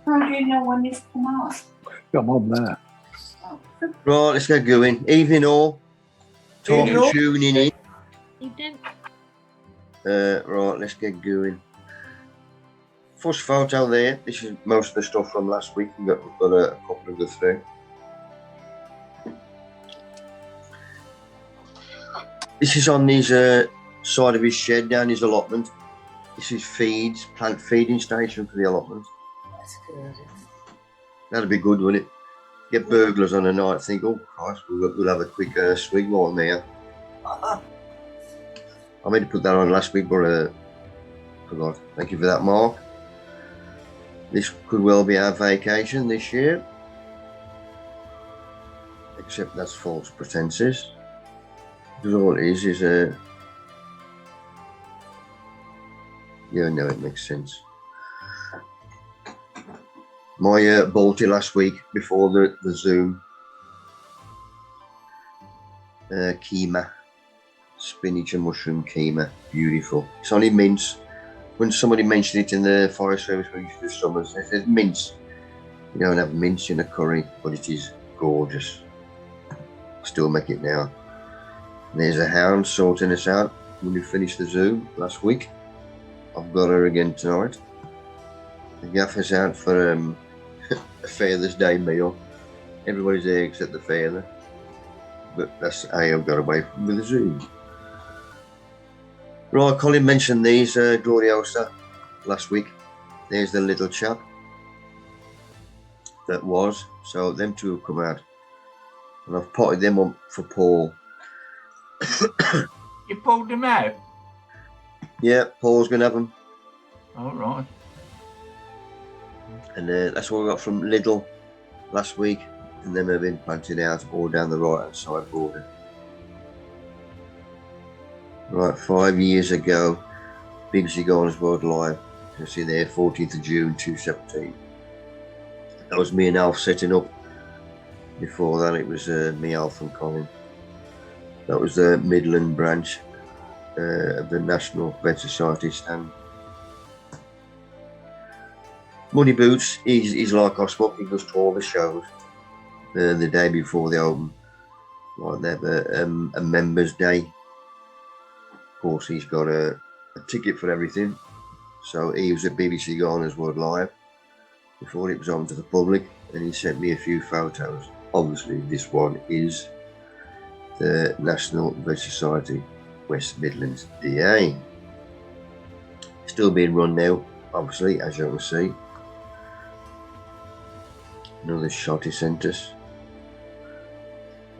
How do you know when this come out? Come on there. Right, let's get going. Evening all. Time Evening for all. tuning in. Evening. Right, let's get going. First photo there. This is most of the stuff from last week. We've got a couple of the through. This is on his side of his shed down his allotment. This is plant feeding station for the allotment. That's good. That'd be good, wouldn't it? Get burglars on a night, think, oh Christ, we'll have a quick swig on there. I meant to put that on last week, but forgot. Thank you for that, Mark. This could well be our vacation this year. Except that's false pretenses. Because all it is yeah, no, it makes sense. My Balti last week before the Zoom. Keema. Spinach and mushroom keema. Beautiful. It's only mince. When somebody mentioned it in the fire service when we used to do summers, they said mince. You don't have mince in a curry, but it is gorgeous. Still make it now. And there's a hound sorting us out when we finished the zoo last week. I've got her again tonight. The gaffer's out for a Father's Day meal. Everybody's there except the father. But that's how I've got away from the zoo. Right, Colin mentioned these Gloriosa last week. There's the little chap that was. So them two have come out. And I've potted them up for Paul. You pulled them out? Yeah, Paul's going to have them. All right. And that's what we got from Lidl last week. And them have been planted out all down the right hand side border. Right, 5 years ago, BBC Gardeners World Live. You can see there, 14th of June 2017. That was me and Alf setting up. Before that, it was me, Alf, and Colin. That was the Midland branch of the National Vet Society stand. Money Boots, he's like Oswald. He goes to all the shows the day before they open. Like they have a members' day. Of course, he's got a ticket for everything. So he was at BBC Gardeners World Live before it was open to the public, and he sent me a few photos. Obviously, this one is the National Vet Society West Midlands DA. Still being run now, obviously, as you can see. Another shot he sent us.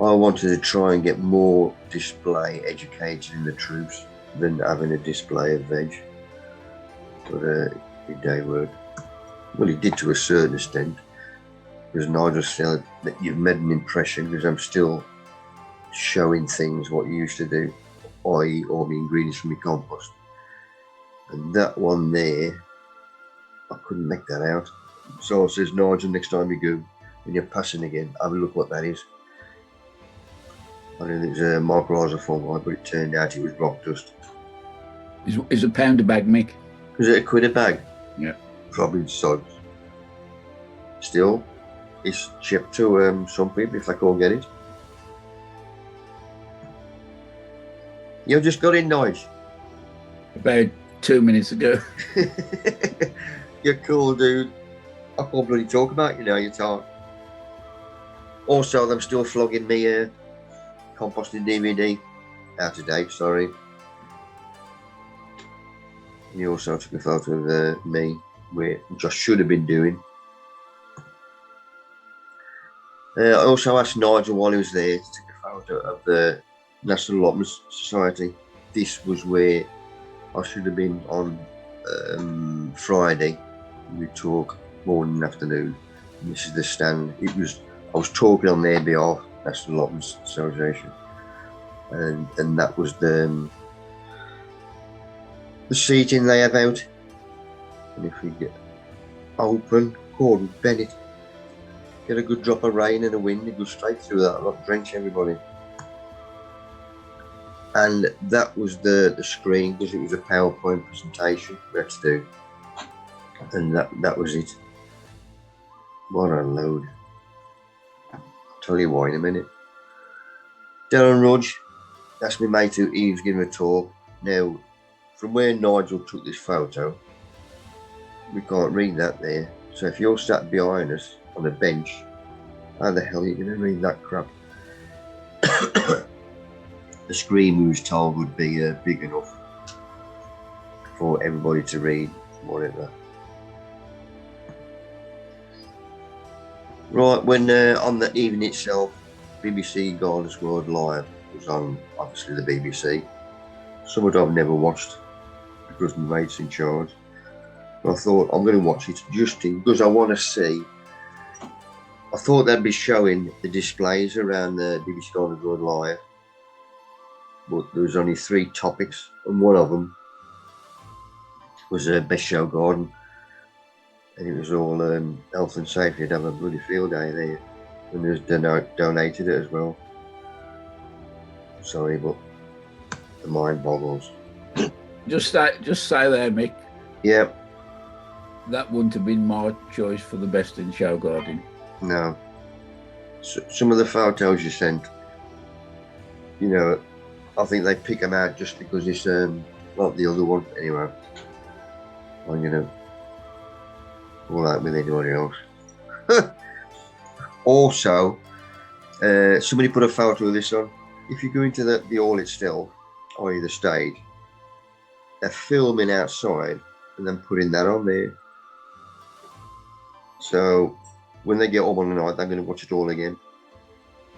I wanted to try and get more display education in the troops than having a display of veg. But it did work. Well, it did to a certain extent. Because Nigel said that you've made an impression, because I'm still showing things what you used to do, i.e. all the ingredients from your compost. And that one there, I couldn't make that out. So I says, Nigel, next time you go, when you're passing again, have a look what that is. I think it was a mycorrhizal fungi, but it turned out it was rock dust. Is a pound a bag, Mick? Was it £1 a bag? Yeah. Probably so. Still, it's cheap to some people if they can't get it. You just got in, Nige. About 2 minutes ago. You're cool, dude. I can't bloody talk about you now, you talk. Also, I'm still flogging me composting DVD. Out of date, sorry. He also took a photo of me, which I should have been doing. I also asked Nigel while he was there to take a photo of the National Allotment Society. This was where I should have been on Friday. We talk morning and afternoon. And this is the stand. I was talking on their behalf, National Allotment Association, and that was the seating they have out. And if we get open, Gordon Bennett, get a good drop of rain and a wind, it goes straight through that, not drench everybody. And that was the screen, because it was a PowerPoint presentation we had to do. And that was it. What a load. I'll tell you why in a minute. Darren Rudge, that's my mate who he was giving a talk. Now, from where Nigel took this photo, we can't read that there. So if you're sat behind us on a bench, how the hell are you going to read that crap? The screen we was told would be big enough for everybody to read, whatever. Right, when on the evening itself, BBC Gardeners World Live was on, obviously the BBC. Some of it I've never watched because my mate's in charge. But I thought I'm going to watch it just because I want to see. I thought they'd be showing the displays around the BBC Gardeners World Live, but there was only 3 topics, and one of them was Best Show Garden, and it was all health and safety. I'd have a bloody field day there, and there's donated it as well. Sorry, but the mind boggles. Just say there, Mick. Yeah. That wouldn't have been my choice for the best in show garden. No. Some of the photos you sent, you know, I think they pick them out just because it's like the other one. Anyway, I'm gonna all out with anybody else. Also, somebody put a photo of this on. If you go into the hall itself, i.e. the stage, they're filming outside and then putting that on there. So when they get home on the night, they're going to watch it all again.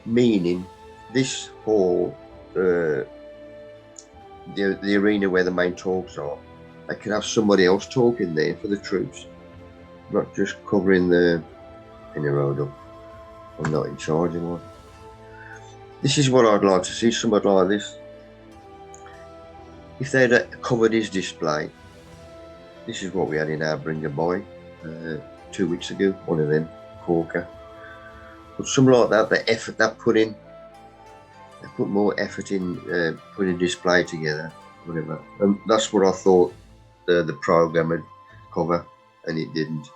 Meaning, this hall, the arena where the main talks are, they could have somebody else talking there for the troops, not just covering the road up. I'm not in charge anymore. This is what I'd like to see, somebody like this. If they'd covered his display, this is what we had in our Bringer Boy 2 weeks ago, one of them, Corker. But something like that, the effort they put in, they put more effort in putting a display together, whatever. And that's what I thought the programme would cover, and it didn't.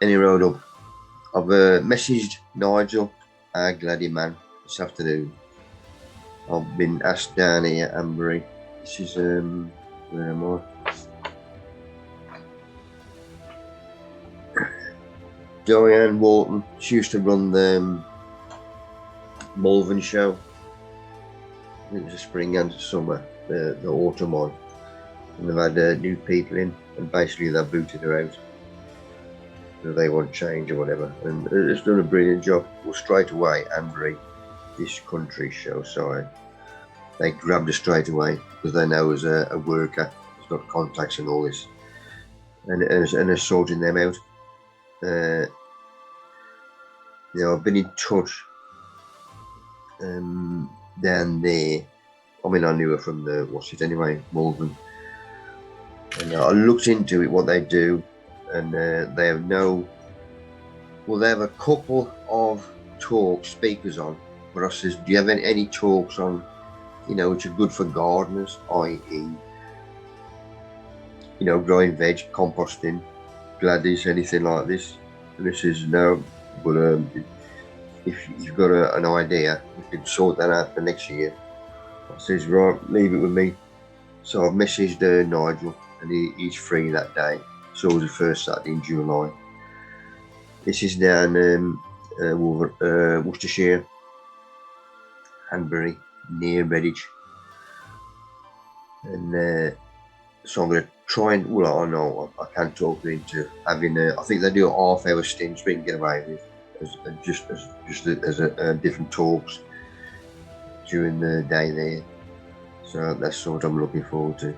Any road up. I've messaged Nigel, our Gladdy man, this afternoon. I've been asked down here at Ambury. This is, where am I? Diane Walton, she used to run the Malvern show. It was a spring and summer, the autumn one. And they've had new people in, and basically they booted her out. So they want change or whatever. And it's done a brilliant job. Well, straight away, Ambury, this country show side, they grabbed her straight away because they know as a worker, has got contacts and all this, and are sorting them out. You know, I've been in touch down there. I mean, I knew her from the Malvern. And I looked into it, what they do, and they have they have a couple of speakers on. But I says, do you have any talks on, you know, which are good for gardeners, i.e., you know, growing veg, composting, gladdies, anything like this? And this is no, but if you've got an idea, we can sort that out for next year. I says, right, leave it with me. So I've messaged Nigel, and he's free that day. So it was the first Saturday in July. This is down Worcestershire, Hanbury, near Redditch. And so I'm going to try and, well, I know I can't talk into having I think they do a half-hour stints we can get away with as different talks during the day there. So that's what I'm looking forward to.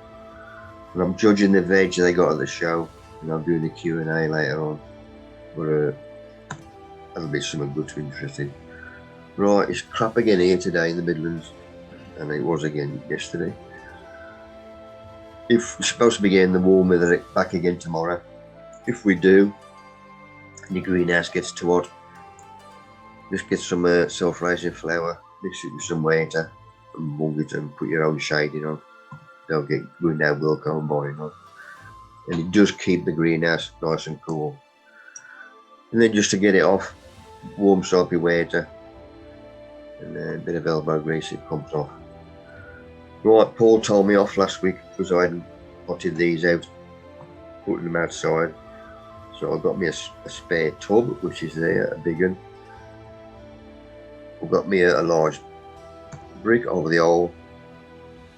And I'm judging the veg they got at the show, and I'm doing the Q&A later on. But that'll be something good to be interesting. Right, it's crap again here today in the Midlands, and it was again yesterday. If we're supposed to be getting the warm weather back again tomorrow, if we do, and your greenhouse gets too hot, just get some self-raising flour, mix it with some water, and mug it and put your own shading on. Don't get going down Wilco and buying on. and it does keep the greenhouse nice and cool. And then just to get it off, warm soapy water and a bit of elbow grease, it comes off. Right, Paul told me off last week because I hadn't potted these out, putting them outside. So I got me a spare tub, which is there, a big one. I've got me a large brick over the hole,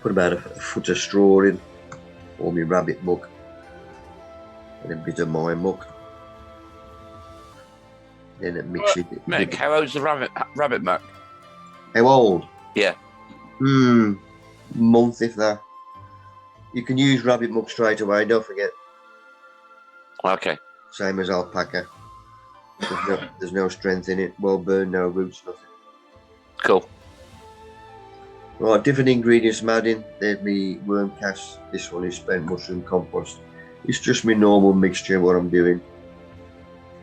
put about a foot of straw in, all my rabbit muck, and a bit of my muck. Then it mixes it. Mick, how old's the rabbit muck? How old? Yeah. Month if that. You can use rabbit muck straight away, don't forget. Okay. Same as alpaca. There's no strength in it. Well burned, no roots, nothing. Cool. Right, different ingredients I'm adding. There's me worm cast. This one is spent mushroom compost. It's just my normal mixture what I'm doing.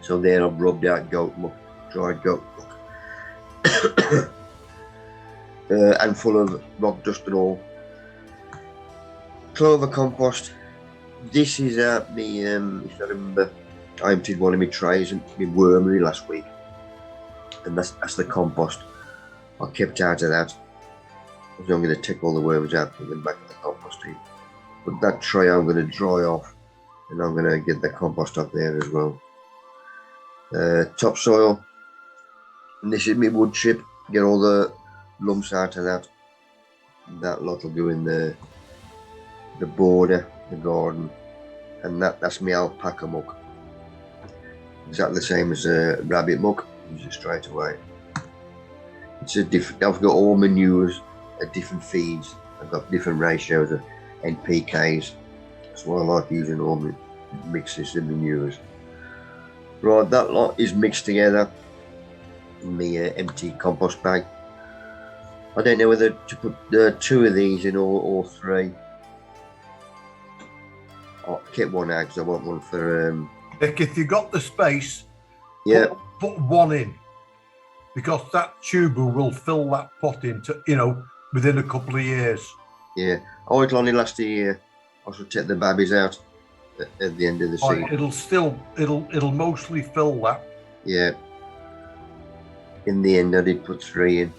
So there I've rubbed out goat muck, dried goat muck. And full of rock dust and all. Clover compost. This is me, if I remember, I emptied one of my trays and my wormery last week. And that's the compost. I kept out of that. I'm going to take all the worms out and put them back in the compost heap. But that tray I'm going to dry off, and I'm going to get the compost up there as well. Topsoil. And this is my wood chip. Get all the lumps out of that. That lot will go in the border, the garden, and that's my alpaca muck. Exactly the same as rabbit muck. Use it straight away. It's a different. I've got all manures at different feeds. I've got different ratios of NPKs. That's why I like using all my mixes and manures. Right, that lot is mixed together in the empty compost bag. I don't know whether to put 2 of these in or 3. I kept one out because I want one for. Nick, if you got the space, Yeah. put 1 in, because that tuber will fill that pot into, within a couple of years. Yeah. Oh, it'll only last a year. I shall take the babies out at the end of the season. It'll mostly fill that. Yeah. In the end, I did put 3 in.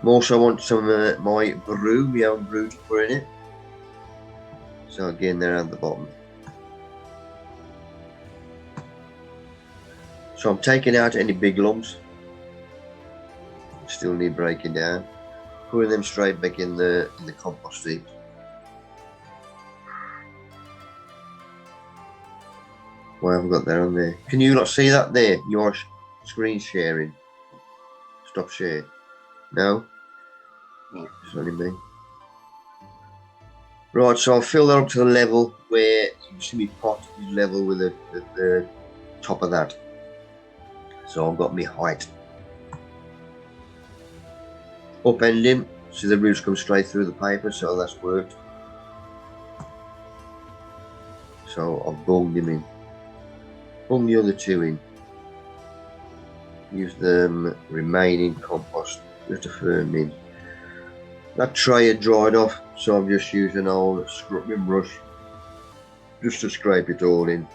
I also want some my brew, my own brew to put in it. So again, they're at the bottom. So I'm taking out any big lumps. Still need breaking down. Putting them straight back in the compost heap. Why have I got that on there? Can you not see that there? Your screen sharing. Stop share. No? It's only me. Right, so I'll fill that up to the level where you can see my pot is level with the top of that. So I've got my height. Upend him, so the roots come straight through the paper, so that's worked. So I've bunged him in. Bung the other 2 in. Use the remaining compost just to firm in. That tray had dried off, so I'm just using an old scrubbing brush just to scrape it all in.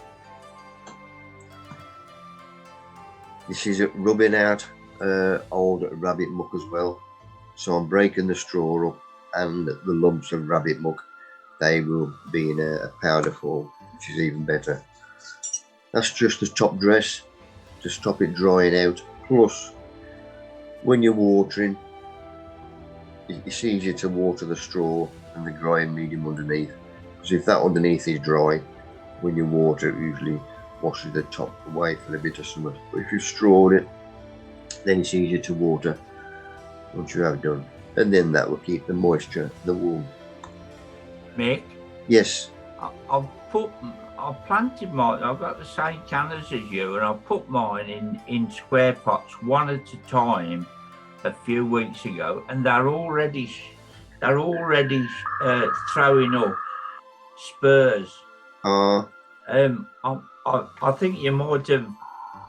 This is rubbing out old rabbit muck as well. So I'm breaking the straw up, and the lumps of rabbit muck, they will be in a powder form, which is even better. That's just the top dress to stop it drying out. Plus, when you're watering, it's easier to water the straw and the drying medium underneath. Because if that underneath is dry, when you water it usually washes the top away for a bit of summer. But if you straw it, then it's easier to water once you have done. And then that will keep the moisture, the warmth. Mick, Yes. I've planted mine. I've got the same canners as you, and I've put mine in square pots, one at a time, a few weeks ago, and they're already throwing up spurs. I think you might have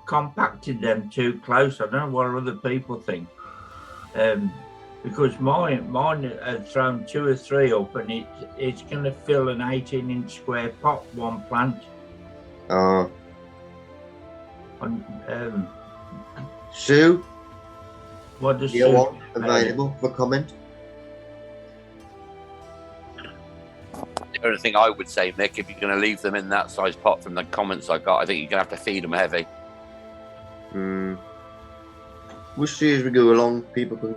compacted them too close. I don't know what other people think. because mine had thrown 2 or 3 up, and it's going to fill an 18-inch square pot, one plant. Oh, And Sue, what does you Sue want say? available for comment? The only thing I would say, Mick, if you're going to leave them in that size pot from the comments I got, I think you're going to have to feed them heavy. We'll see as we go along. People can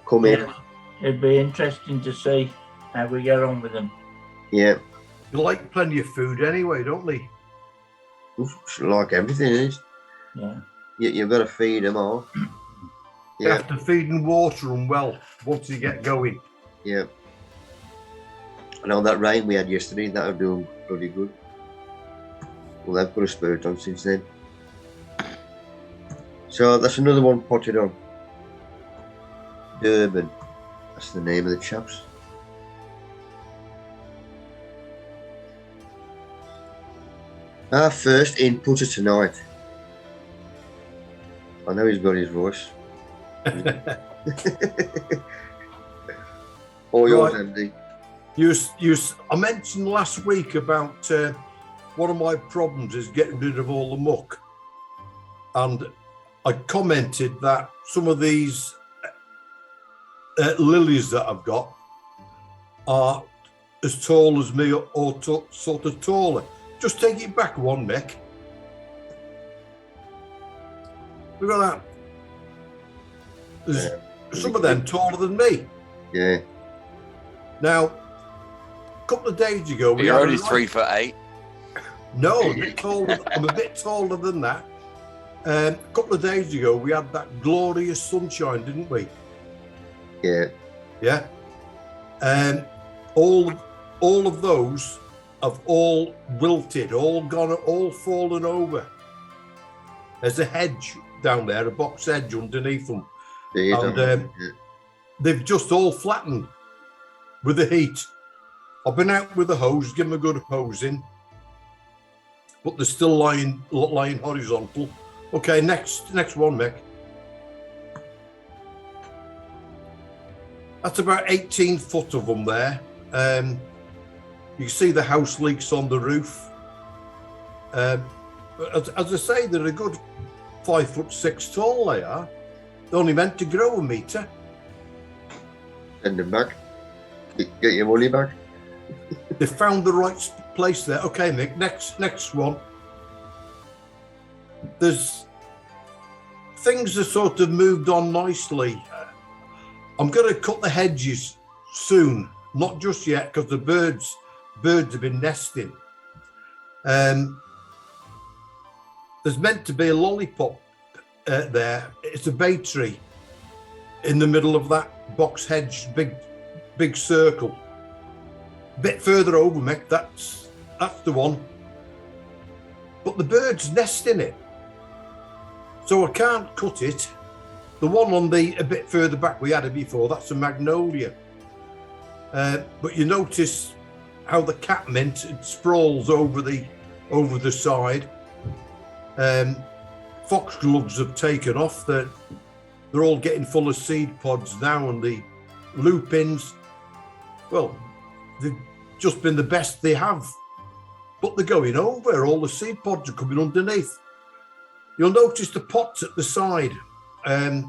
come in. Yeah, it'd be interesting to see how we get on with them. Yeah, They like plenty of food anyway, don't they? it's like everything is. Yeah. You've got to feed them all. You Yeah, have to feed and water them well once you get going. yeah. And all that rain we had yesterday, that'll do them bloody good. Well, they've put a spirit on since then. So that's another one potted on. Durban. That's the name of the chaps. Our first inputter tonight. I know he's got his voice. All yours, Right. Andy. I mentioned last week about one of my problems is getting rid of all the muck. And I commented that some of these lilies that I've got are as tall as me or sort of taller. Just take it back one, Mick. Look at that. There's Yeah. some of them taller than me. Yeah. Now, a couple of days ago, we You're had only a nice- 3'8". No, a bit taller. I'm a bit taller than that. A couple of days ago, we had that glorious sunshine, didn't we? Yeah. Yeah. And all of those have all wilted, all gone, all fallen over. There's a hedge down there, a box hedge underneath them. And, they've just all flattened with the heat. I've been out with the hose, give them a good hosing, but they're still lying horizontal. Okay, next one, Mick. That's about 18 foot of them there. You can see the house leaks on the roof. But as I say, they're a good 5'6" tall. They are. They're only meant to grow a metre. Send them back. Get your money back. They found the right place there. Okay, Mick. Next one. There's things that sort of moved on nicely. I'm going to cut the hedges soon, not just yet, because the birds have been nesting. There's meant to be a lollipop there. It's a bay tree in the middle of that box hedge, big circle. A bit further over, Mick. That's the one. But the birds nest in it, so I can't cut it. The one on a bit further back we had it before, that's a magnolia. But you notice how the catmint, it sprawls over the side. Foxgloves have taken off. They're all getting full of seed pods now, and the lupins, well, they've just been the best they have. But they're going over. All the seed pods are coming underneath. You'll notice the pots at the side. I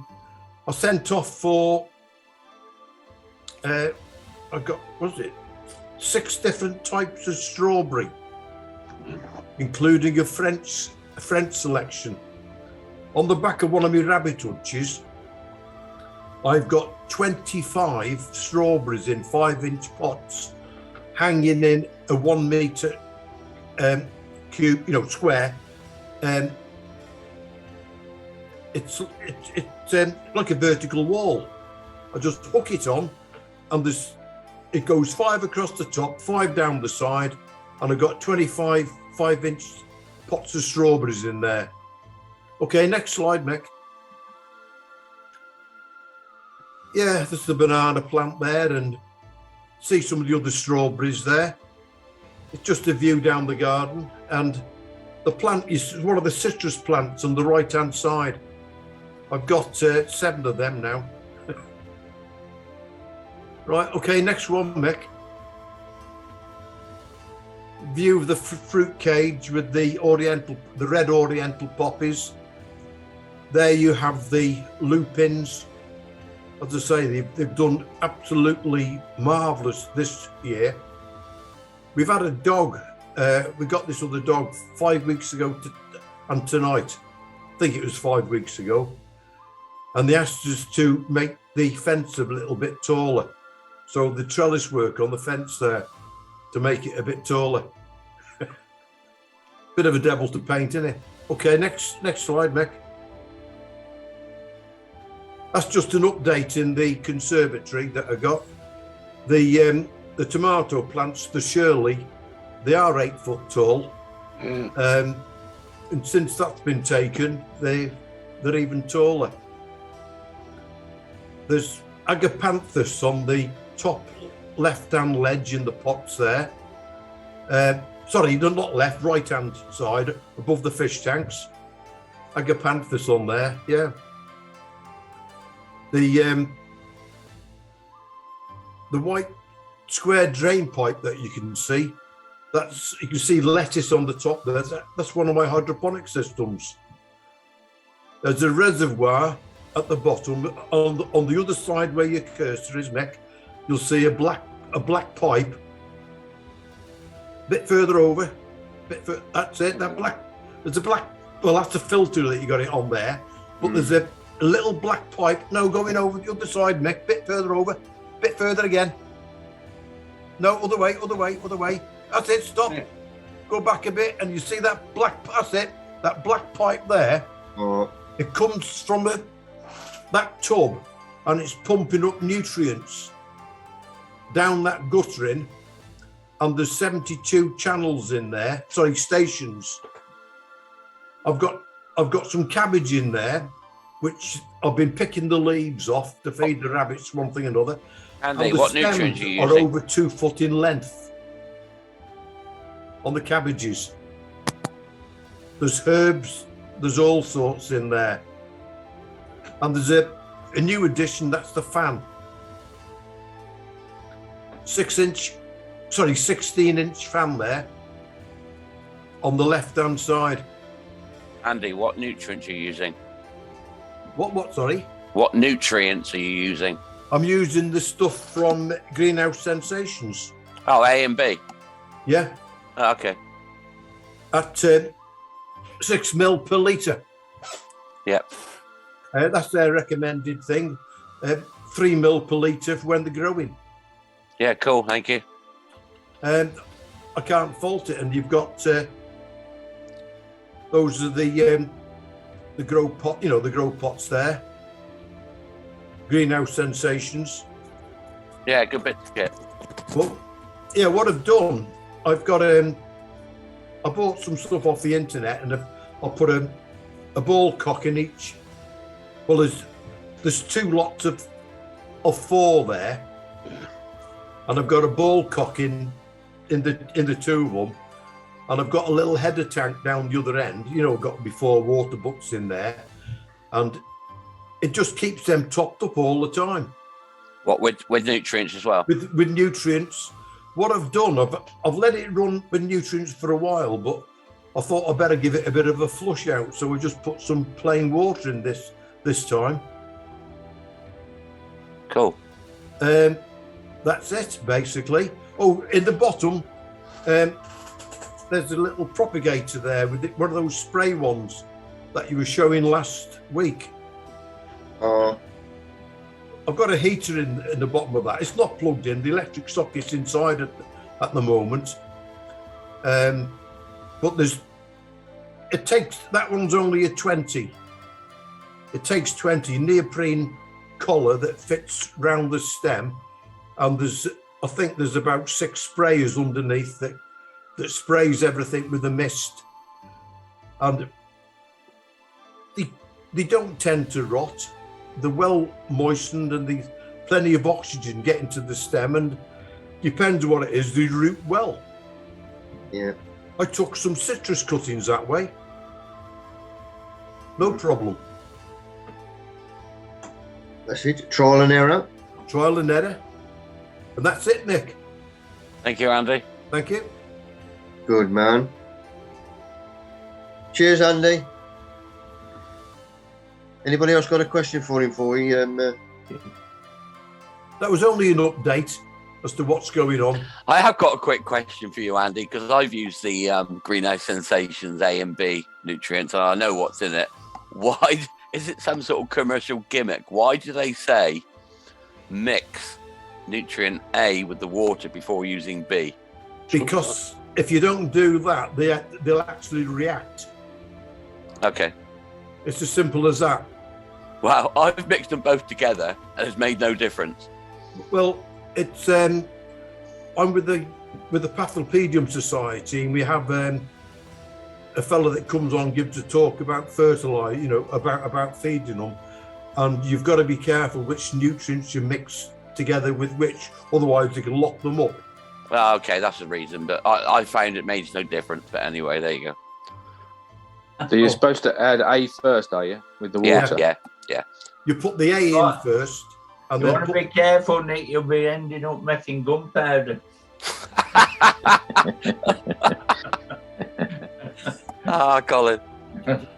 sent off for, I got, what was it, 6 different types of strawberry, including a French selection. On the back of one of my rabbit hutches, I've got 25 strawberries in 5-inch pots, hanging in a 1 metre cube, square. It's like a vertical wall. I just hook it on, and it goes 5 across the top, 5 down the side, and I've got 25 5-inch pots of strawberries in there. Okay, next slide, Mick. Yeah, there's the banana plant there, and see some of the other strawberries there. It's just a view down the garden, and the plant is one of the citrus plants on the right-hand side. I've got 7 of them now. Right, okay, next one, Mick. View of the fruit cage with the red oriental poppies. There you have the lupins. As I say, they've done absolutely marvellous this year. We've had a dog. We got this other dog 5 weeks ago and tonight. I think it was 5 weeks ago. And they asked us to make the fence a little bit taller. So the trellis work on the fence there to make it a bit taller. Bit of a devil to paint, isn't it? Okay, next slide, Mick. That's just an update in the conservatory that I got. The tomato plants, the Shirley, they are 8 foot tall. And since that's been taken, they're even taller. There's agapanthus on the top left-hand ledge in the pots there. Sorry, not left, right-hand side, above the fish tanks. Agapanthus on there, yeah. The white square drain pipe that you can see, you can see lettuce on the top there. That's one of my hydroponic systems. There's a reservoir at the bottom. On the other side where your cursor is, Mick, you'll see a black pipe. Bit further over, that's it. There's a black. Well, that's a filter that you got it on there. But there's a little black pipe. No, going over the other side, Mick. Bit further over. Bit further again. No, other way. That's it. Stop. Yeah. Go back a bit, and you see that black. That's it. That black pipe there. Oh. It comes from that tub, and it's pumping up nutrients down that guttering. And there's 72 channels in there. Sorry, stations. I've got some cabbage in there, which I've been picking the leaves off to feed the rabbits, one thing and another. Andy, what nutrients are you are using? over 2 foot in length on the cabbages. There's herbs, there's all sorts in there. And there's a new addition, that's the fan. 16-inch fan there on the left-hand side. Andy, what nutrients are you using? What, sorry? What nutrients are you using? I'm using the stuff from Greenhouse Sensations. Oh, A and B? Yeah. Oh, okay. At 6 mil per litre. Yep. That's their recommended thing. 3 mil per litre for when they're growing. Yeah, cool, thank you. I can't fault it. And you've got those are the grow pot, the grow pots there. Greenhouse Sensations. Yeah, good bit. Yeah. Well, yeah. What I've done, I've got I bought some stuff off the internet, and I'll put a ball cock in each. Well, there's 2 lots of 4 there, and I've got a ball cock in the 2 of them, and I've got a little header tank down the other end. Got before water butts in there, and it just keeps them topped up all the time. What with nutrients as well? With nutrients. What I've done, I've let it run with nutrients for a while, but I thought I'd better give it a bit of a flush out, so we just put some plain water in this time. Cool. That's it, basically. Oh, in the bottom, there's a little propagator there with one of those spray ones that you were showing last week. I've got a heater in the bottom of that. It's not plugged in. The electric socket's inside at the moment. But that one's only a 20. It takes 20 neoprene collar that fits round the stem, and I think there's about 6 sprayers underneath that sprays everything with a mist, and they don't tend to rot. They're well moistened, and there's plenty of oxygen getting to the stem, and depends what it is, they root well. Yeah. I took some citrus cuttings that way. No problem. That's it. Trial and error. Trial and error. And that's it, Nick. Thank you, Andy. Thank you. Good man. Cheers, Andy. Anybody else got a question for him for you? That was only an update as to what's going on. I have got a quick question for you, Andy, because I've used the Greenhouse Sensations A and B nutrients, and I know what's in it. Why is it some sort of commercial gimmick? Why do they say mix nutrient A with the water before using B? Because if you don't do that, they'll actually react. Okay. It's as simple as that. Wow, I've mixed them both together and it's made no difference. Well, it's I'm with the Pathelpedium Society, and we have a fellow that comes on, gives a talk about fertilizer, you know, about feeding them, and you've got to be careful which nutrients you mix together with which, otherwise you can lock them up. Well, okay, that's the reason, but I found it makes no difference. But anyway, there you go. So you're supposed to add A first, are you, with the water? Yeah. You put the A in first, and You then want to be careful, Nick. You'll be ending up making gunpowder. Ah, Colin.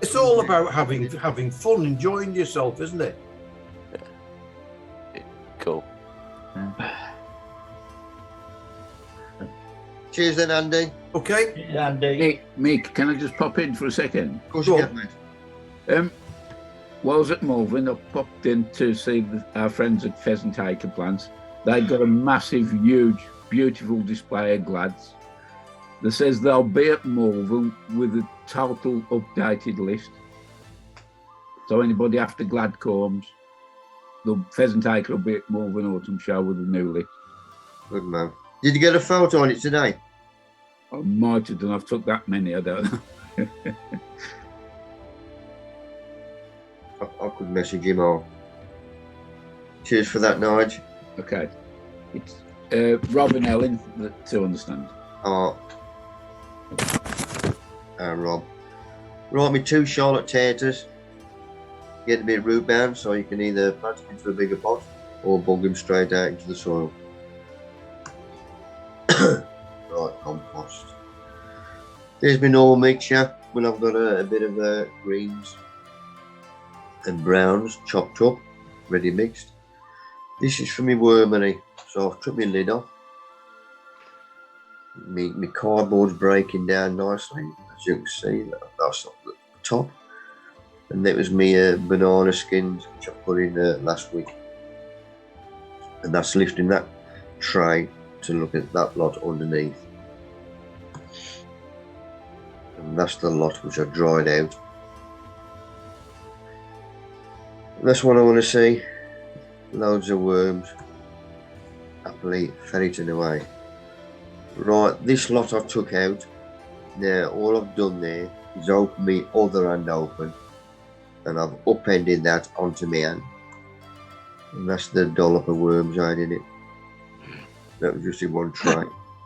it's all about having fun, enjoying yourself, isn't it? Cool. Cheers then, Andy. Okay. Andy. Mick, can I just pop in for a second? Of course Go you on. can, mate. While I was at Malvern, I popped in to see our friends at Pheasant Acre Plants. They've got a massive, huge, beautiful display of glads. That says they'll be at Malvern with a total updated list. So anybody after glad comes, the Pheasant Acre will be at Malvern Autumn Show with a new list. Good man. Did you get a photo on it today? I might have done. I've took that many. I don't know. I could message him all. Cheers for that, Nige. Okay. It's Rob and Ellen to understand. Oh. Rob. Write me 2 Charlotte taters. Get a bit of root bound so you can either plant them into a bigger pot or bung them straight out into the soil. Right, compost. There's my normal mixture when I've got a bit of greens and browns chopped up, ready mixed. This is for me wormery, so I've took my lid off. My cardboard's breaking down nicely, as you can see. That's at the top, and that was me banana skins which I put in last week, and that's lifting that tray to look at that lot underneath, and that's the lot which I dried out. That's what I want to see. Loads of worms happily ferreting away. Right, this lot I took out. Now all I've done there is open my other hand open, and I've upended that onto my hand, and that's the dollop of worms I had in it. That was just in one tray.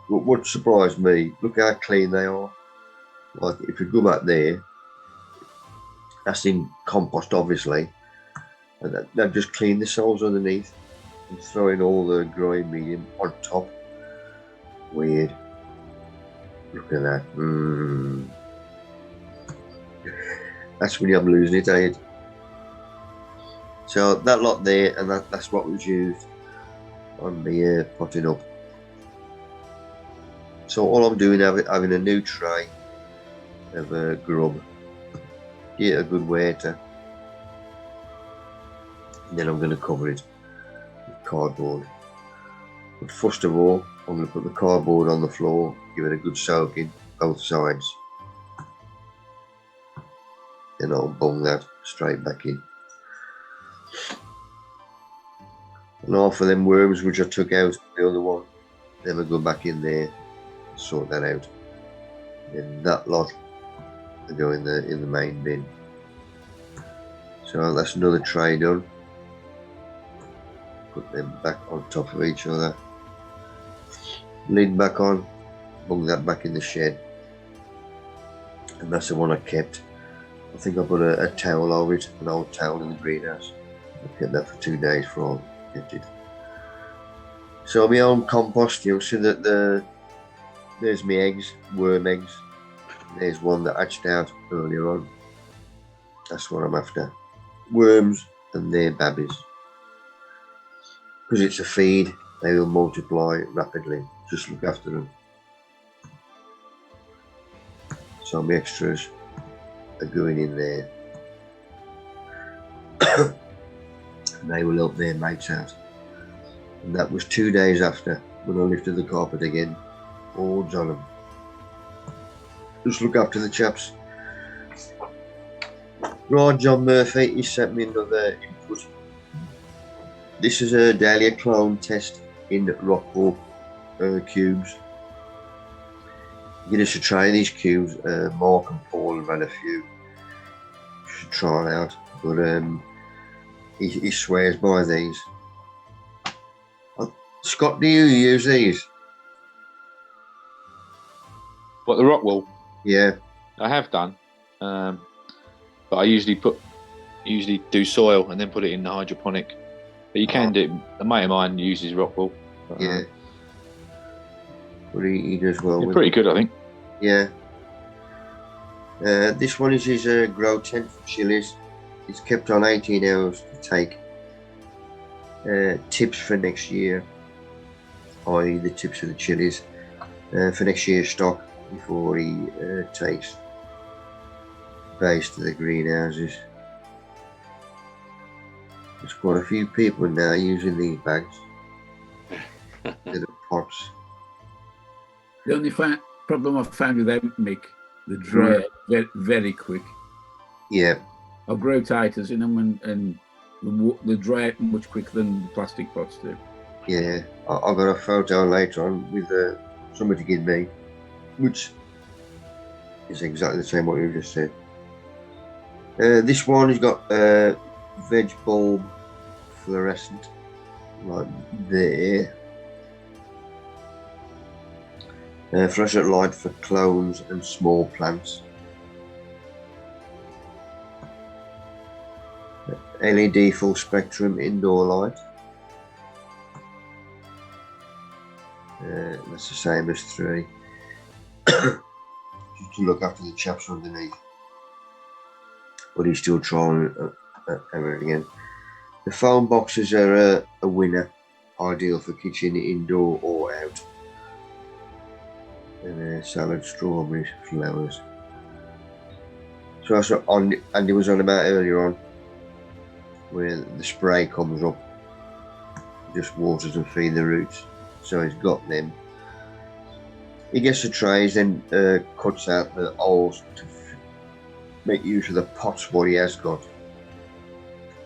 But what surprised me, look how clean they are. Like if you go back there, that's in compost obviously, and they've just cleaned the soils underneath and throwing all the growing medium on top. Weird. Look at that. That's when I'm losing it, eh? So that lot there, and that's what was used on the potting up. So all I'm doing is having a new tray of grub, get a good waiter, and then I'm going to cover it with cardboard. But first of all, I'm going to put the cardboard on the floor, give it a good soaking, both sides. Then I'll bung that straight back in. And half of them worms which I took out, the other one, then we'll go back in there, sort that out. Then that lot will go in the main bin. So that's another tray done. Put them back on top of each other. Lid back on, bung that back in the shed. And that's the one I kept. I think I put a towel over it, an old towel in the greenhouse. I kept that for 2 days before I kept it. So my own compost, you'll see that there's my eggs, worm eggs. There's one that hatched out earlier on. That's what I'm after. Worms and their babies. Because it's a feed, they will multiply rapidly. Just look after them. So my extras are going in there. They will help their mates out. And that was 2 days after when I lifted the carpet again. Boards on them. Just look after the chaps. Right, John Murphy, he sent me another input. This is a Dahlia clone test in Rockwool cubes. Get us to try these cubes. Mark and Paul have had a few. Should try it out. But he swears by these. Scott, do you use these? What, the Rockwool? Yeah. I have done, but I usually do soil and then put it in the hydroponic. But you can do. A mate of mine uses Rockwool. But, Yeah. But he does well. they're with pretty it. good, I think. Yeah. This one is his grow tent for chilies. It's kept on 18 hours to take. Tips for next year, i.e. the tips for the chilies, for next year's stock before he takes base to the greenhouses. There's quite a few people now using these bags. Instead of pots. The only problem I've found with them, Mick, the dry very, very quick. Yeah. I've grow titers in them and the dry out much quicker than the plastic pots do. Yeah, I've got a photo later on with somebody to give me, which is exactly the same what you just said. This one has got veg bulb fluorescent, like there. Fluorescent light for clones and small plants. LED full spectrum indoor light. That's the same as 3. Just to look after the chaps underneath. But he's still trying everything again. The foam boxes are a winner, ideal for kitchen, indoor or out. And salad, strawberries, flowers. So that's what Andy was on about earlier on, where the spray comes up, just waters and feed the roots. So he's got them. He gets the trays, then cuts out the holes to make use of the pots what he has got.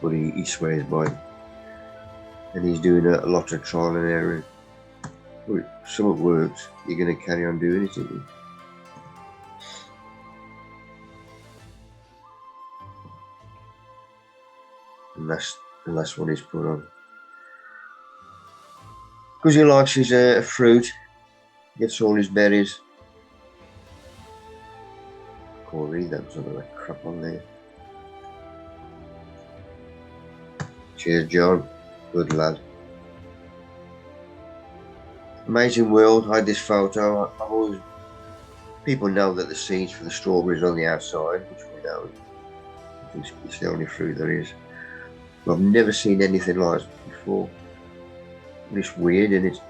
But he swears by it. And he's doing a lot of trial and error. But if something works, you're going to carry on doing it, isn't you? And that's the last one he's put on. Because he likes his fruit, gets all his berries. Can't read that, there's all that crap on there. Cheers, John. Good lad. Amazing world. I had this photo. I've always. People know that the seeds for the strawberries on the outside, which we know. It's the only fruit there is. But I've never seen anything like it before. It's weird, and it's.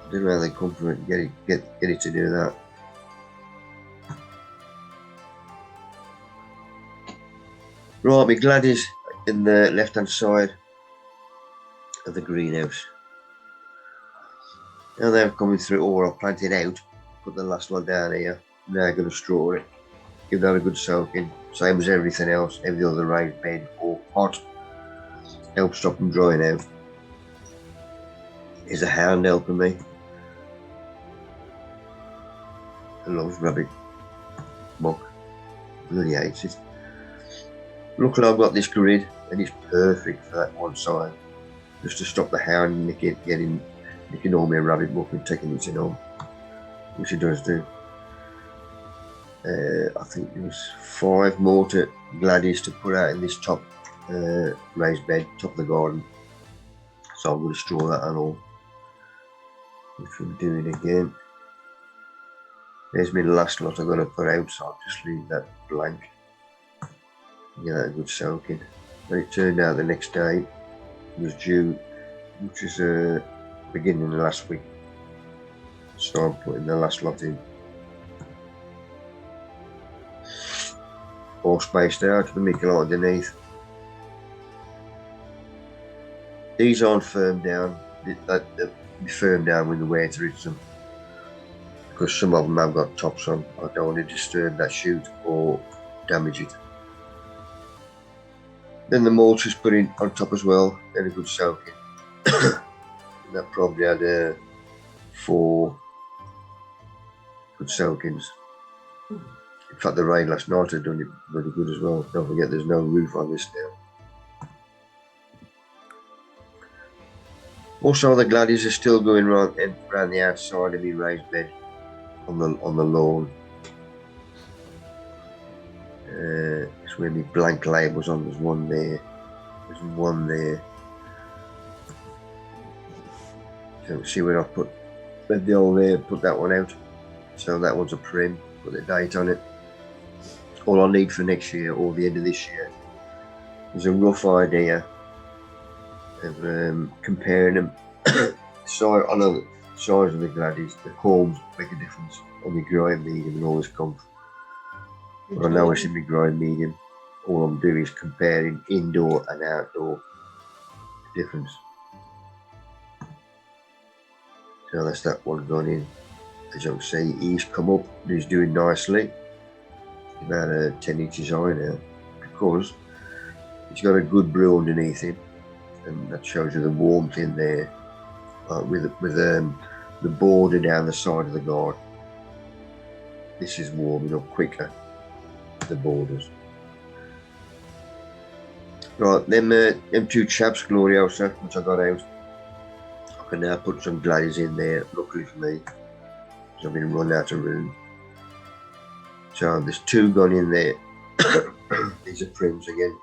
I don't know how they come from it and get it to do that. Right, my gladdies in the left-hand side of the greenhouse. Now they're coming through, or I've planted out, put the last one down here. Now I'm going to straw it, give that a good soaking, same as everything else, every other raised bed or pot. Help stop them drying out. Here's a hound helping me. He loves rabbit muck. Really hates it. Luckily I've got this grid and it's perfect for that one side. Just to stop the hound nicking all my rabbit muck and taking it in home. Which it does do. I think there was 5 more gladies to put out in this top raised bed, top of the garden. So I'm going to straw that and all, which we'll do it again. There's my last lot I'm going to put out, so I'll just leave that blank. Get that a good soaking. But it turned out the next day was due, which is beginning of last week. So I'm putting the last lot in. All spaced out, the Mikel underneath. These aren't firm down. They'll be firm down when the water hits them, because some of them have got tops on. I don't want to disturb that shoot or damage it. Then the mulch is put in on top as well, then a good soaking. That probably had 4 good soakings. In fact, the rain last night had done it really good as well. Don't forget, there's no roof on this now. Also, the gladdies are still going around the outside of my raised bed on the lawn. It's where my blank labels on. There's one there. There's one there. So see where I put the old there. Put that one out. So that one's a prim. Put the date on it. All I need for next year or the end of this year is a rough idea of comparing them. So I know the size of the gladdies, the corms make a difference on the growing medium and all this comp. But I know it's in the growing medium. All I'm doing is comparing indoor and outdoor difference. So that's that one gone in. As you can see, he's come up and he's doing nicely. About 10 inches high now, because he's got a good brew underneath him, and that shows you the warmth in there, with the border down the side of the garden. This is warming up quicker, the borders. Right, them 2 chaps, Gloriosa, which I got out, I can now put some gladdies in there, luckily for me, because I've been run out of room. So there's 2 gone in there. These are prims again.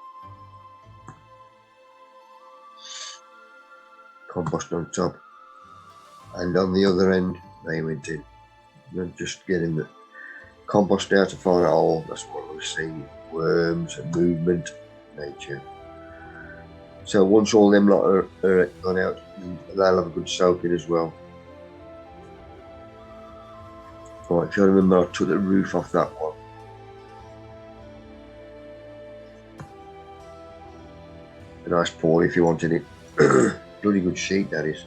Compost on top. And on the other end, they went in. I'm just getting the compost out to find a hole. That's what we see. Worms and movement, nature. So once all them lot are gone out, they'll have a good soaking as well. Right, if you remember, I took the roof off that one. A nice pour if you wanted it. Bloody good sheet that is.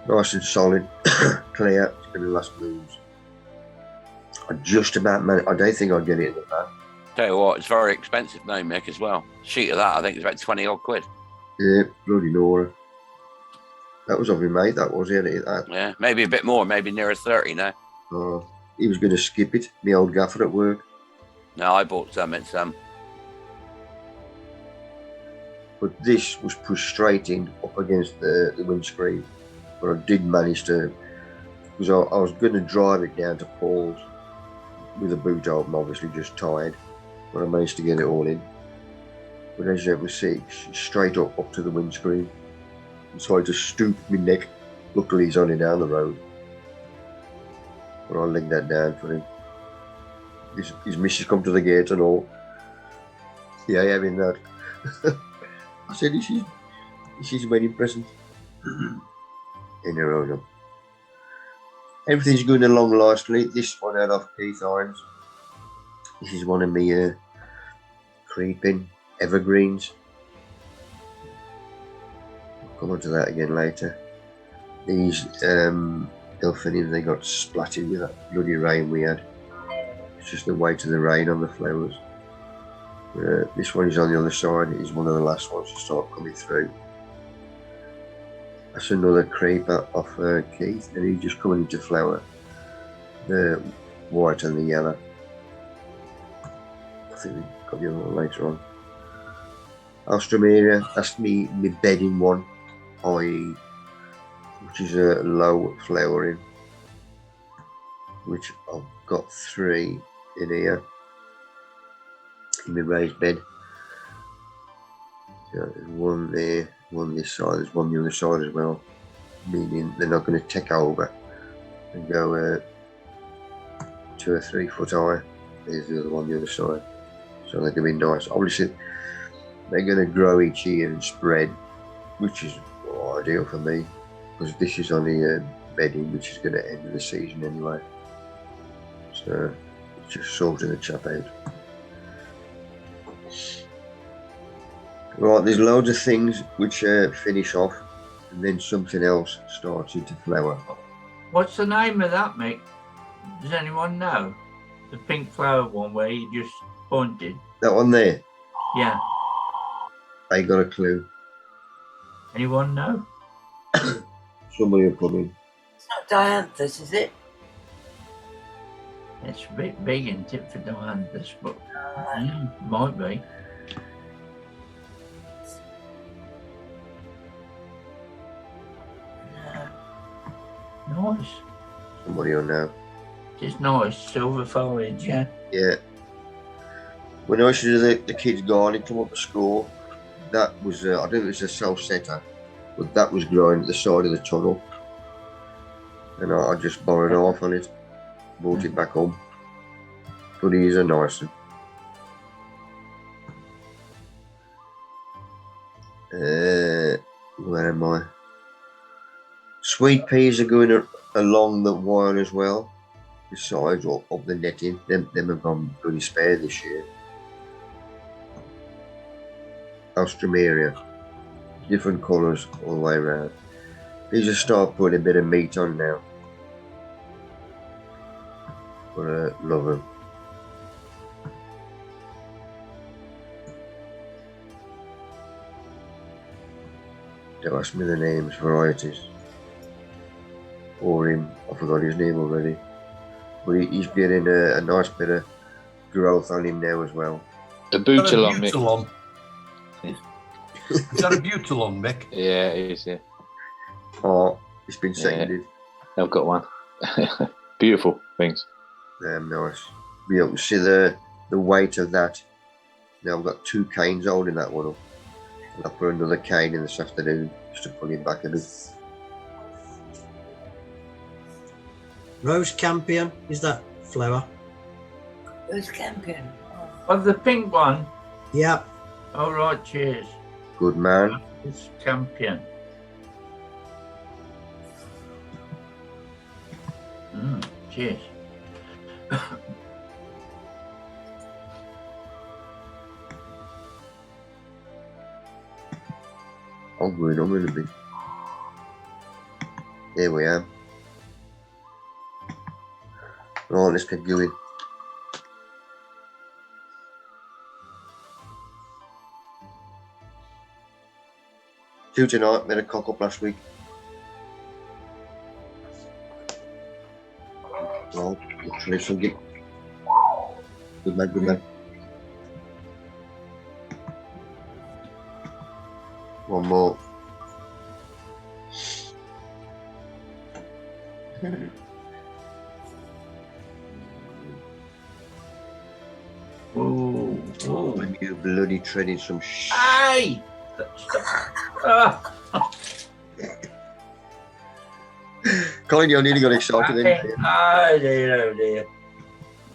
Nice and solid, clear. It's going to last moons. I just about managed. I don't think I'd get it in the van. Tell you what, it's very expensive now, Mick, as well. Sheet of that, I think it's about 20 odd quid. Yeah, bloody Nora. That was of him, mate. That was it. Yeah, maybe a bit more, maybe nearer 30 now. He was going to skip it. My old gaffer at work. No, I bought some. It's But this was pushed straight in up against the windscreen. But I did manage to, because I was going to drive it down to Paul's with a boot open, obviously just tied. But I managed to get it all in. But as you can see, straight up to the windscreen. And so I just stooped my neck. Luckily he's only down the road. But I'll lay that down for him. His missus come to the gate and all. Yeah, having that. I said, this is a wedding present. In her own. Everything's going along nicely. This one out of Keith Irons. This is one of my creeping evergreens. I'll come on to that again later. These delphiniums, they got splattered with that bloody rain we had. It's just the weight of the rain on the flowers. This one is on the other side. It is one of the last ones to start coming through. That's another creeper off Keith, and he's just coming into flower. The white and the yellow. I think we've got the other one later on. Alstroemeria, that's me bedding one, i.e., which is a low flowering, which I've got 3 in here in my raised bed. Yeah, there's one there, one this side, there's one the other side as well. Meaning they're not going to take over and go 2 or 3 foot high. There's the other one the other side. So they're going to be nice. Obviously, they're going to grow each year and spread, which is ideal for me because this is only bedding, which is going to end of the season anyway. So it's just sorting the chap out. Right, there's loads of things which finish off, and then something else started to flower. What's the name of that, Mick? Does anyone know? The pink flower one where you just pointed. That one there, Yeah. I got a clue. Anyone know? Somebody will come in. It's not dianthus, is it? It's a bit big, isn't it, for dianthus, but yeah, might be. Nice. Somebody will know. It's nice, silver foliage, yeah. Yeah. When I used to do the kids' garden, come up to school, that was, I think it was a self-setter, but that was growing at the side of the tunnel. And I just borrowed half on it, brought it back home. But he is a nice one. Where am I? Sweet peas are going along the wire as well. Besides, up the netting, them have gone bloody spare this year. Alstroemeria, different colours all the way around. These just start putting a bit of meat on now. But love them. Don't ask me the names, varieties. Or him, I forgot his name already. But he's getting a nice bit of growth on him now as well. A Boutilon, Mick. Butylon. Is that a Butylon, Mick? Yeah, it is, yeah. Oh, it's been seconded. I've got one. Beautiful things. Nice. Be able to see the weight of that. Now I've got 2 canes holding that one up. And I'll put another cane in this afternoon just to pull him back a bit. Rose Campion, is that flower? Who's campion? Oh, the pink one. Yeah. All right, cheers. Good man. It's champion. Cheers. I'm going on with a bit. There we are. Right, let's get going. Tuesday night, made a cock up last week. Well, literally something. Good man, good man. One more. Whoa, whoa. When you bloody treading some Hey! Ah. Colin, you nearly got excited then. Oh dear, oh dear.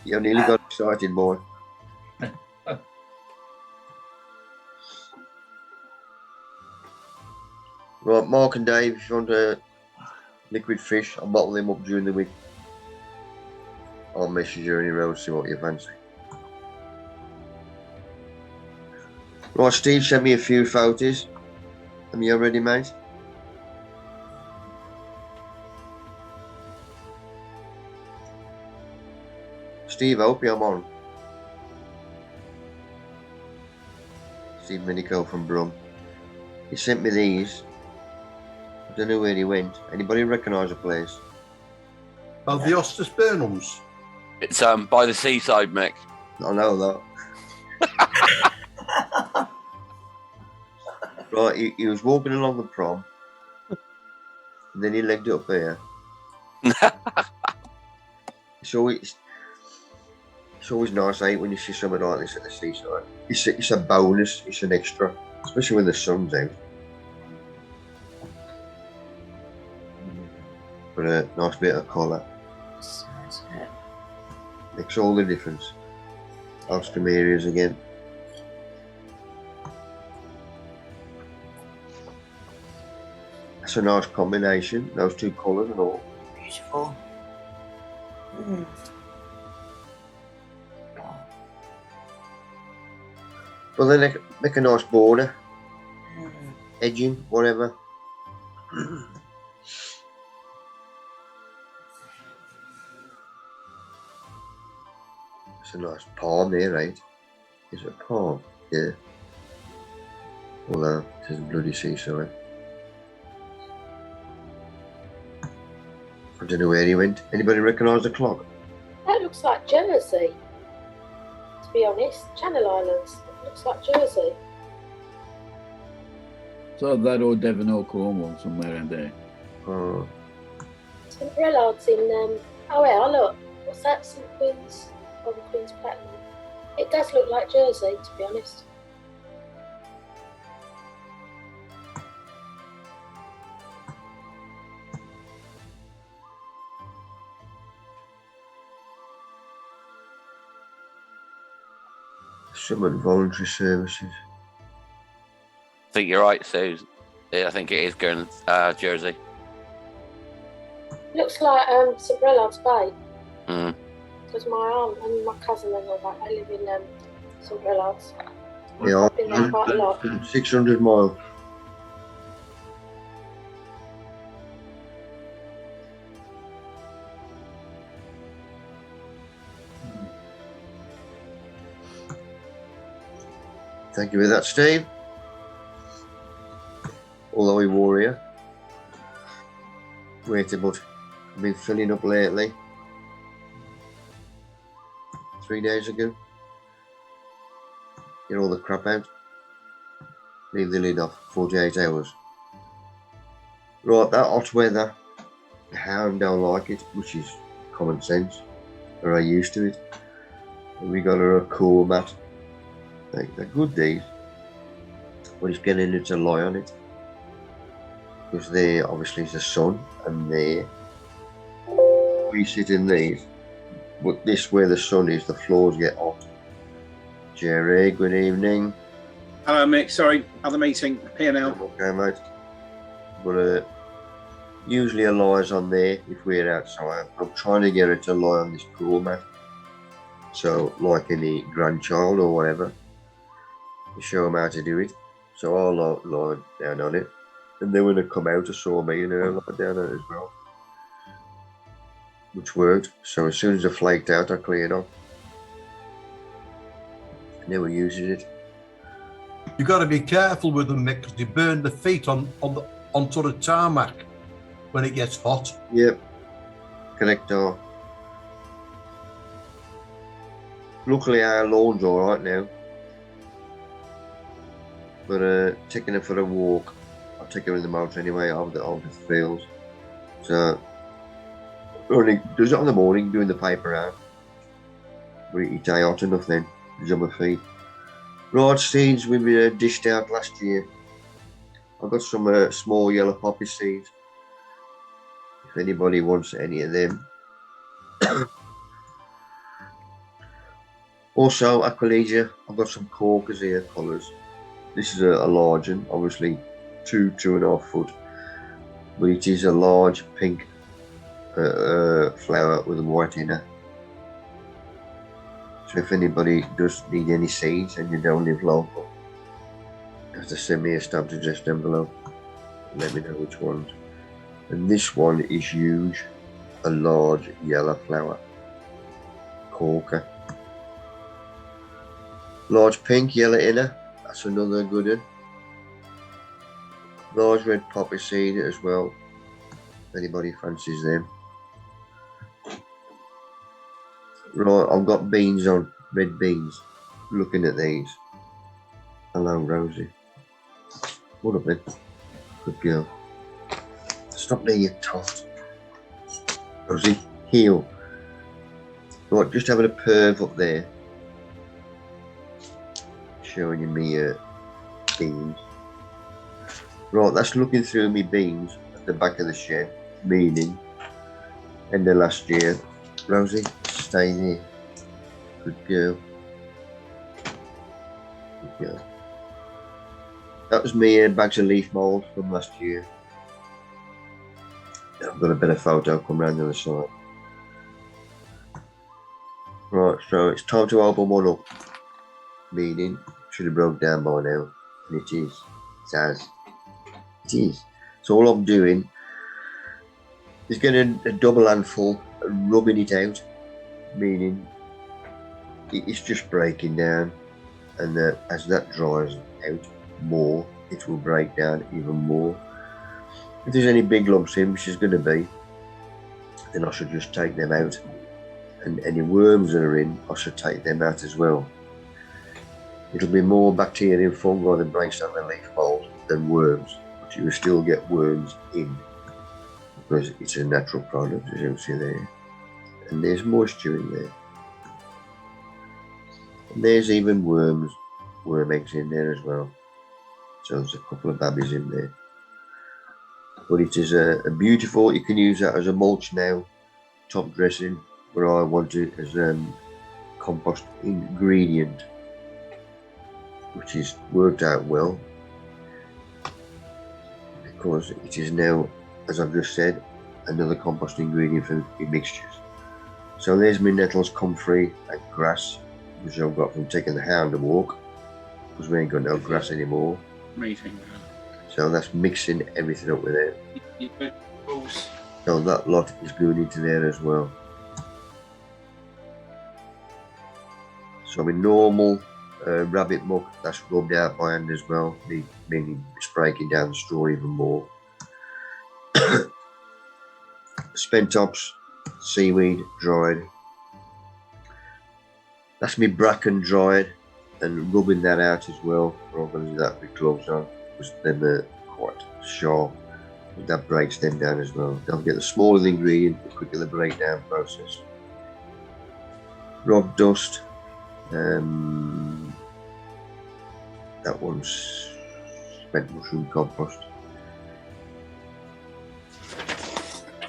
You nearly got excited, boy. Right, Mark and Dave, if you want liquid fish, I'll bottle them up during the week. I'll message you any road, see what you fancy. Right, Steve, send me a few photos. Am you ready, mate? Steve, I hope you're on. Steve Minico from Brum. He sent me these. I don't know where he went. Anybody recognise the place? Oh, the Ostasburnhams. It's by the seaside, Mick. I know that. Right, he was walking along the prom, and then he legged it up here. It's always nice, when you see something like this at the seaside. It's a bonus, it's an extra. especially when the sun's out. But a nice bit of colour makes all the difference. Alstomerias again. That's a nice combination, those two colours and all. Beautiful. Mm. Well, then they make a nice border, Mm. edging, whatever. It's a nice palm there, right? Is it a palm? Yeah. Although it doesn't bloody see, sorry. I don't know where he went. Anybody recognise the clock? That looks like Jersey. To be honest, Channel Islands. It looks like Jersey. So that or Devon or Cornwall, somewhere in there. Oh, St Rellard's in oh yeah, look. What's that? St Queen's Queen's Platinum. It does look like Jersey, to be honest. some voluntary services. I think you're right, Sue. Yeah, I think it is going Jersey. Looks like St Rellard's Bay. Mm. Because my aunt and my cousin and all that, they live in St Rellard's. Yeah, I've been there quite a lot. 600 miles. Thank you for that, Steve. Although we warrior. Waited, but I've been filling up lately. 3 days ago. Get all the crap out. Leave the lid off. 48 hours. Right, that hot weather. The hound don't like it, which is common sense. They're used to it. And we got her a cool mat. They're good, these. But it's getting her to lie on it. Because there obviously is the sun, and there we sit in these. But this where the sun is, the floors get hot. Jerry, good evening. Hello, Mick. Sorry, other meeting. P&L. Okay, mate. But usually a lie's on there if we're outside. I'm trying to get her to lie on this cool mat. So, like any grandchild or whatever, you show them how to do it. So I'll lie down on it. And then when they come out, I saw me and I lie down on it as well. Which worked. So as soon as I flaked out, I cleared off. Never uses it. You got to be careful with them, Mick, because they burn the feet onto the tarmac when it gets hot. Yep. Correct. Luckily, our lawn's all right now. But taking her for a walk, I'll take her in the motor anyway, over the fields. So only does it on the morning, doing the paper round. But it's hot enough then. He's on my feet. Right, seeds we dished out last year. I've got some small yellow poppy seeds. If anybody wants any of them. Also, Aquilegia, I've got some corkers here, colours. This is a large one, obviously 2.5 foot. But it is a large pink flower with a white inner. So if anybody does need any seeds and you don't live local, you have to send me a stamped addressed envelope. Let me know which ones. And this one is huge, a large yellow flower. Corker. Large pink, yellow inner, that's another good one. Large red poppy seed as well, if anybody fancies them. Right, I've got beans on, red beans, looking at these. Hello, Rosie. What up, then? Good girl. Stop there, you tot. Rosie, heel. Right, just having a perv up there. Showing you me beans. Right, that's looking through me beans at the back of the shed, meaning end of last year. Rosie, stay there. Good girl. Good girl. That was me bags of leaf mould from last year. I've got a better photo come round the other side. Right, so it's time to open one up. Meaning, should have broke down by now. And it is. It has. It is. So all I'm doing is getting a double handful and rubbing it out. Meaning, it's just breaking down. And as that dries out more, it will break down even more. If there's any big lumps in, which is going to be, then I should just take them out. And any worms that are in, I should take them out as well. It'll be more bacteria and fungi that breaks down the leaf mould than worms, but you will still get worms in because it's a natural product, as you can see there. And there's moisture in there. And there's even worm eggs in there as well. So there's a couple of babies in there. But it is a beautiful, you can use that as a mulch now, top dressing, but I want it as compost ingredient, which is worked out well because it is now, as I've just said, another compost ingredient for your mixtures. So there's my nettles, comfrey and grass, which I've got from taking the hound to walk because we ain't got no grass anymore. Amazing. So that's mixing everything up with it. So that lot is going into there as well. So my normal rabbit muck, that's rubbed out by hand as well, meaning it's breaking down the straw even more. Spent tops, seaweed dried. That's me bracken dried and rubbing that out as well. I'm going to do that with gloves on because then they're quite sharp. But that breaks them down as well. Don't get the smaller the ingredient, the quicker the breakdown process. Rock dust. That one's spent mushroom compost.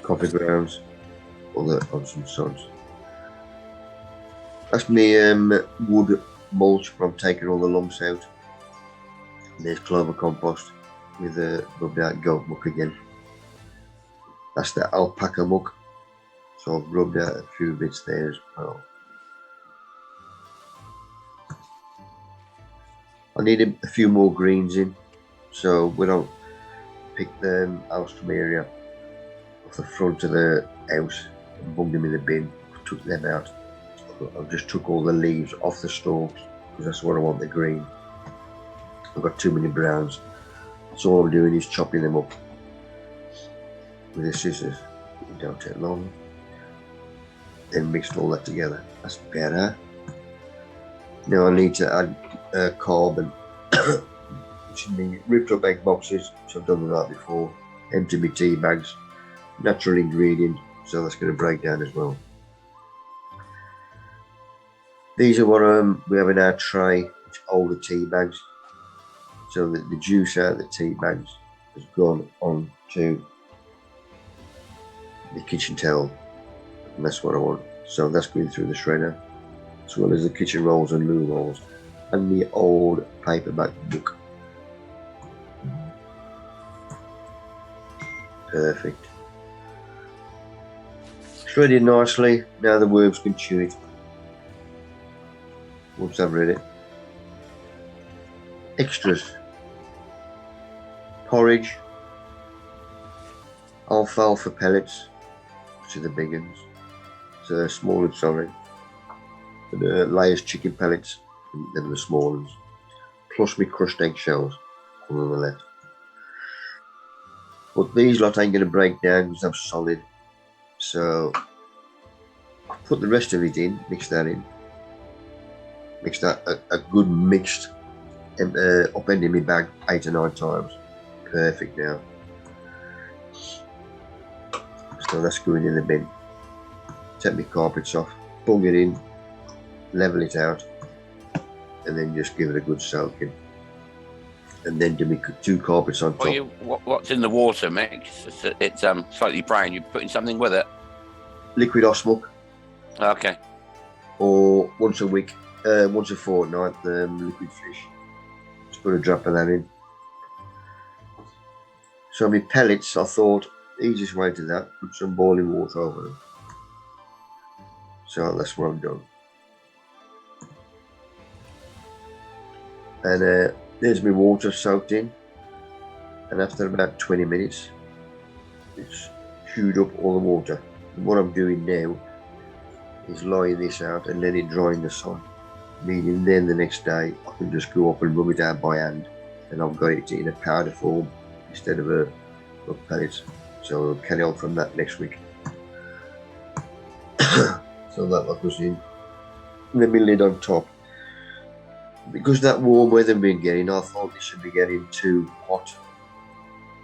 Coffee grounds, other odds and sods. That's me wood mulch from taking all the lumps out. And there's clover compost with rubbed out goat muck again. That's the alpaca muck. So I've rubbed out a few bits there as well. I need a few more greens in, so we don't pick the house from area off the front of the house and bung them in the bin. I took them out. I just took all the leaves off the stalks because that's what I want, the green. I've got too many browns, so all I'm doing is chopping them up with the scissors. It don't take long. Then mixed all that together. That's better. Now I need to add carbon, which means ripped up egg boxes, which I've done that before, empty my tea bags, natural ingredient, so that's going to break down as well. These are what we have in our tray, which older tea bags, so that the juice out of the tea bags has gone on to the kitchen towel, and that's what I want. So that's going through the shredder, as well as the kitchen rolls and loo rolls, and the old paperback book. Perfect. Shredded nicely, now the worms can chew it. Once I've read it. Extras. Porridge. Alfalfa pellets, which are the big ones. So they're small and solid. The layers chicken pellets, and then the small ones. Plus me crushed eggshells on the left. But these lot ain't going to break down because they're solid. So I put the rest of it in, mix that in. Mix that a good mixed upend in my bag 8 or 9 times. Perfect now. So that's going in the bin. Take my carpets off, bung it in, level it out, and then just give it a good soaking. and then do me 2 carpets on top. What's in the water, Mick? It's slightly brown. You're putting something with it. Liquid osmoc, Okay. or once a week, once a fortnight, liquid fish. Just put a drop of that in. So my pellets, I thought, easiest way to that, put some boiling water over them. So that's what I've done. And there's my water soaked in. And after about 20 minutes, it's chewed up all the water. And what I'm doing now is lying this out and letting it dry in the sun. Meaning then the next day, I can just go up and rub it out by hand. And I've got it in a powder form instead of pellets. So I'll carry on from that next week. So that goes in. Let me lid on top. Because that warm weather we've been getting, I thought this should be getting too hot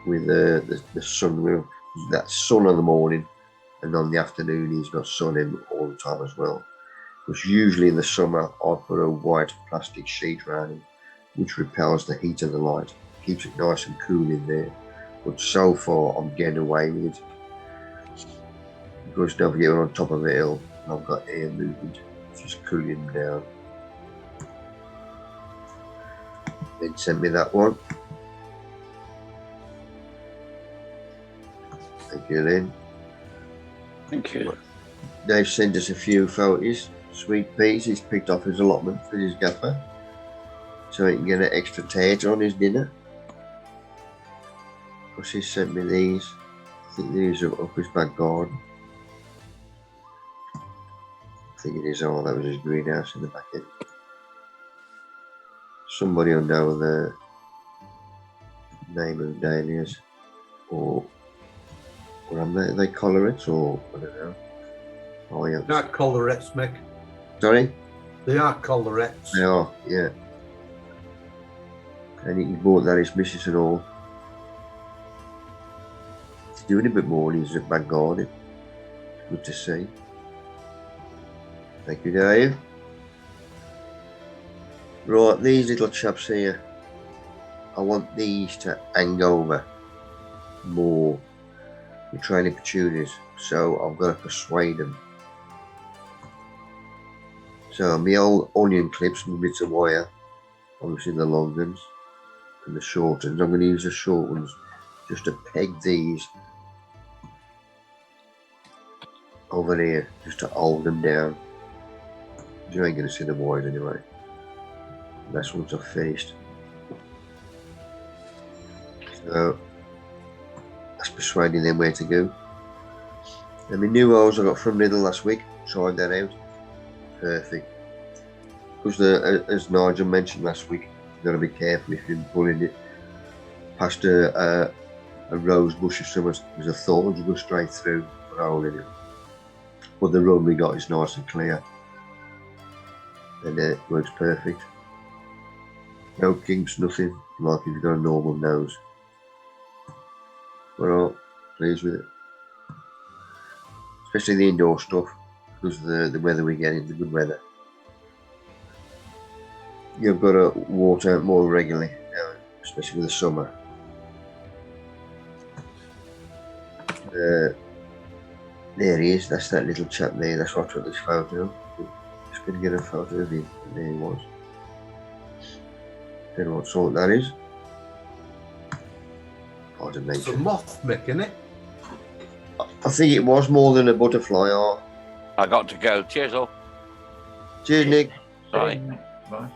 with the sun. With that sun in the morning, and on the afternoon he's got sun in all the time as well. Because usually in the summer I put a white plastic sheet around him, which repels the heat of the light, keeps it nice and cool in there. But so far I'm getting away with it. Because don't forget we're on top of a hill, and I've got air movement, just cooling him down. Then sent me that one. Thank you, Lynn. Thank you. They've sent us a few photos. Sweet peas he's picked off his allotment for his gaffer, so he can get an extra tater on his dinner. Of course, he sent me these. I think these are up his back garden. I think it is. Oh, that was his greenhouse in the back end. Somebody will know the name of the dahlias, or are they collarets, or I don't know. Oh yeah. They're not collarets, Mick. Sorry? They are collarets. They are, yeah. And he bought that his missus and all. He's doing a bit more in his back garden. It's good to see. Thank you, Dave. Right, these little chaps here, I want these to hang over more with trailing petunias, so I've got to persuade them. So my old onion clips and bits of wire, obviously the long ones and the short ones, I'm going to use the short ones just to peg these over here, just to hold them down. You ain't going to see the wires anyway. That's once I've finished. So that's persuading them where to go. And my new hose I got from Lidl last week, tried that out. Perfect. Because as Nigel mentioned last week, you've got to be careful if you're pulling it past a rose bush or something. There's a thorn, you go straight through, put a hole in it. But the run we got is nice and clear, and it works perfect. No kinks, nothing, like if you've got a normal nose. We're all pleased with it. Especially the indoor stuff, because of the weather we get in, the good weather. You've got to water more regularly now, especially with the summer. There he is, that's that little chap there, that's what I took this photo of. Just going to get a photo of him, and there he was. Don't know what sort that is. Pardon me. It's a moth, Mick, isn't it? I think it was more than a butterfly. Oh. I got to go. Cheers, all. Cheers, Nick. Sorry. Bye.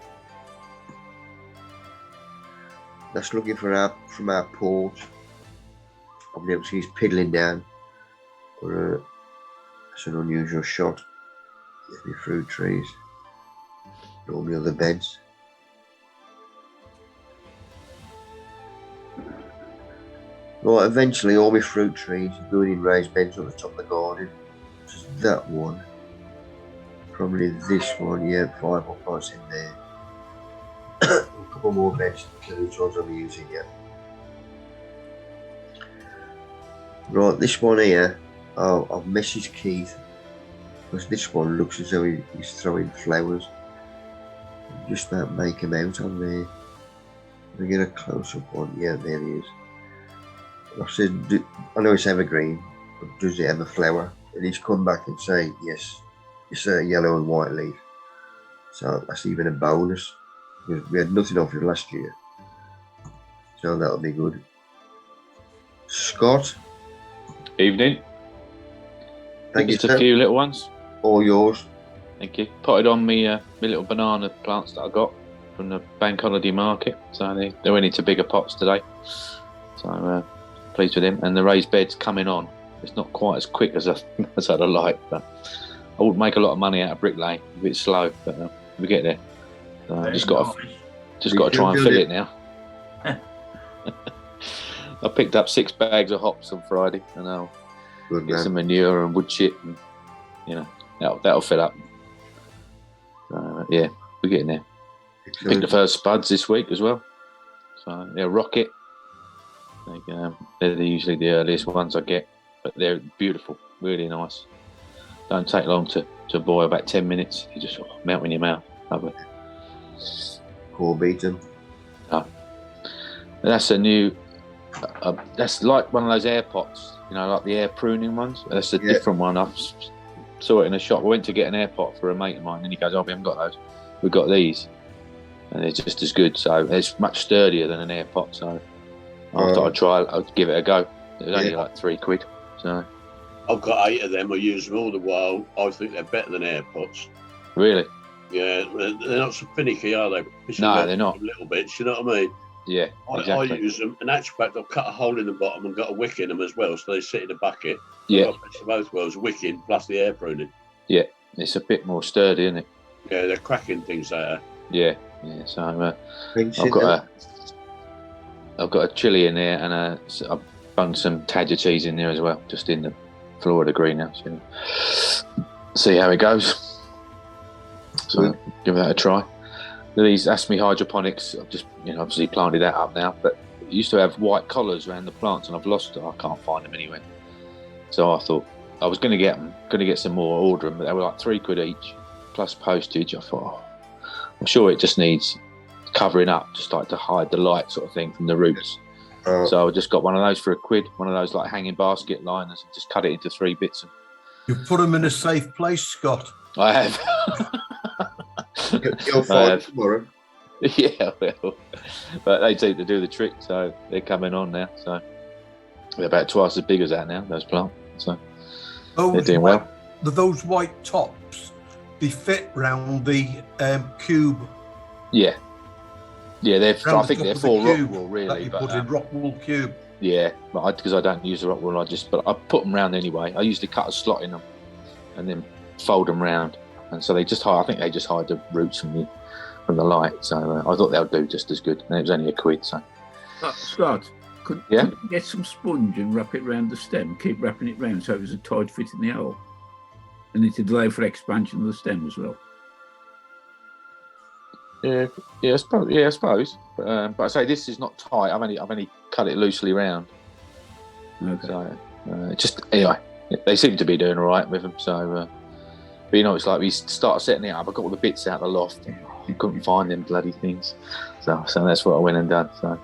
That's looking from our porch. I've never seen he's piddling down. But it's an unusual shot. There's my fruit trees. All my other beds. Right, eventually all my fruit trees are going in raised beds on the top of the garden. Just that one. Probably this one, yeah, 5 or 5's in there. A couple more beds than which ones I'm using yet. Right, this one here, I've messaged Keith, because this one looks as though he's throwing flowers. Just about make them out on there. I get a close up one. Yeah, there he is. I said, I know it's evergreen, but does it have a flower? And he's come back and say, yes, it's a yellow and white leaf. So that's even a bonus. Because we had nothing off it last year. So that'll be good. Scott. Evening. Thank you, Just a sir. few little ones. All yours. Thank you. Potted on me my little banana plants that I got from the bank holiday market. So they went into bigger pots today. So pleased with them. And the raised bed's coming on. It's not quite as quick as I'd like, but I wouldn't make a lot of money out of bricklaying. A bit slow, but we get there. So I just got to try and fill it now. I picked up 6 bags of hops on Friday, and I'll get some manure and wood chip, and that'll fill up. Yeah, we're getting there. Picked the first spuds this week as well. So they're rocket. They're usually the earliest ones I get, but they're beautiful, really nice. Don't take long to boil, about 10 minutes. You just melt in your mouth. Lovely. Core beaten. That's a new. That's like one of those air pots, like the air pruning ones. That's a different one. I saw it in a shop. I went to get an air pot for a mate of mine, and he goes, "Oh, we haven't got those. We've got these, and they're just as good." So it's much sturdier than an air pot. So I thought I'd give it a go. It was only like £3. So I've got 8 of them. I use them all the while. I think they're better than air pots. Really? Yeah, they're not so finicky, are they? No, they're not. Little bits, you know what I mean? Yeah, exactly. I use them. In actual fact, I've cut a hole in the bottom and got a wick in them as well, so they sit in a bucket. Yeah. I've both worlds, wicking plus the air pruning. Yeah, it's a bit more sturdy, isn't it? Yeah, they're cracking things there. Yeah. So I've got a chili in there, and I've bunged some Tadger cheese in there as well, just in the Florida greenhouse. See how it goes. So give that a try. These Asmi hydroponics, I've just obviously planted that up now, but it used to have white collars around the plants, and I've lost it. I can't find them anywhere. So I thought I was going to get some more, order them, but they were like £3 each plus postage. I thought, I'm sure it just needs covering up, just like to hide the light sort of thing from the roots. So I just got one of those for £1, one of those like hanging basket liners, and just cut it into 3 bits. And you put them in a safe place, Scott. I have. You'll find tomorrow. Yeah, well, but they seem to do the trick, so they're coming on now. So they're about twice as big as that now, those plants. So they're doing well. Those white tops, they fit round the cube. Yeah, I think they're for rock cube wool, really. That you put in rock wool cube. Yeah, but because I don't use the rock wool, but I put them round anyway. I usually cut a slot in them and then fold them round, and so I think they just hide the roots from the light. So I thought they'll do just as good, and it was only £1. So Scott, could you get some sponge and wrap it round the stem? Keep wrapping it round so it was a tight fit in the hole, and it'd allow for expansion of the stem as well. Yeah, I suppose. But I say this is not tight. I've only cut it loosely round. Okay. So just anyway, they seem to be doing all right with them. So, but it's like we started setting it up. I got all the bits out of the loft. I couldn't find them bloody things. So that's what I went and done. So,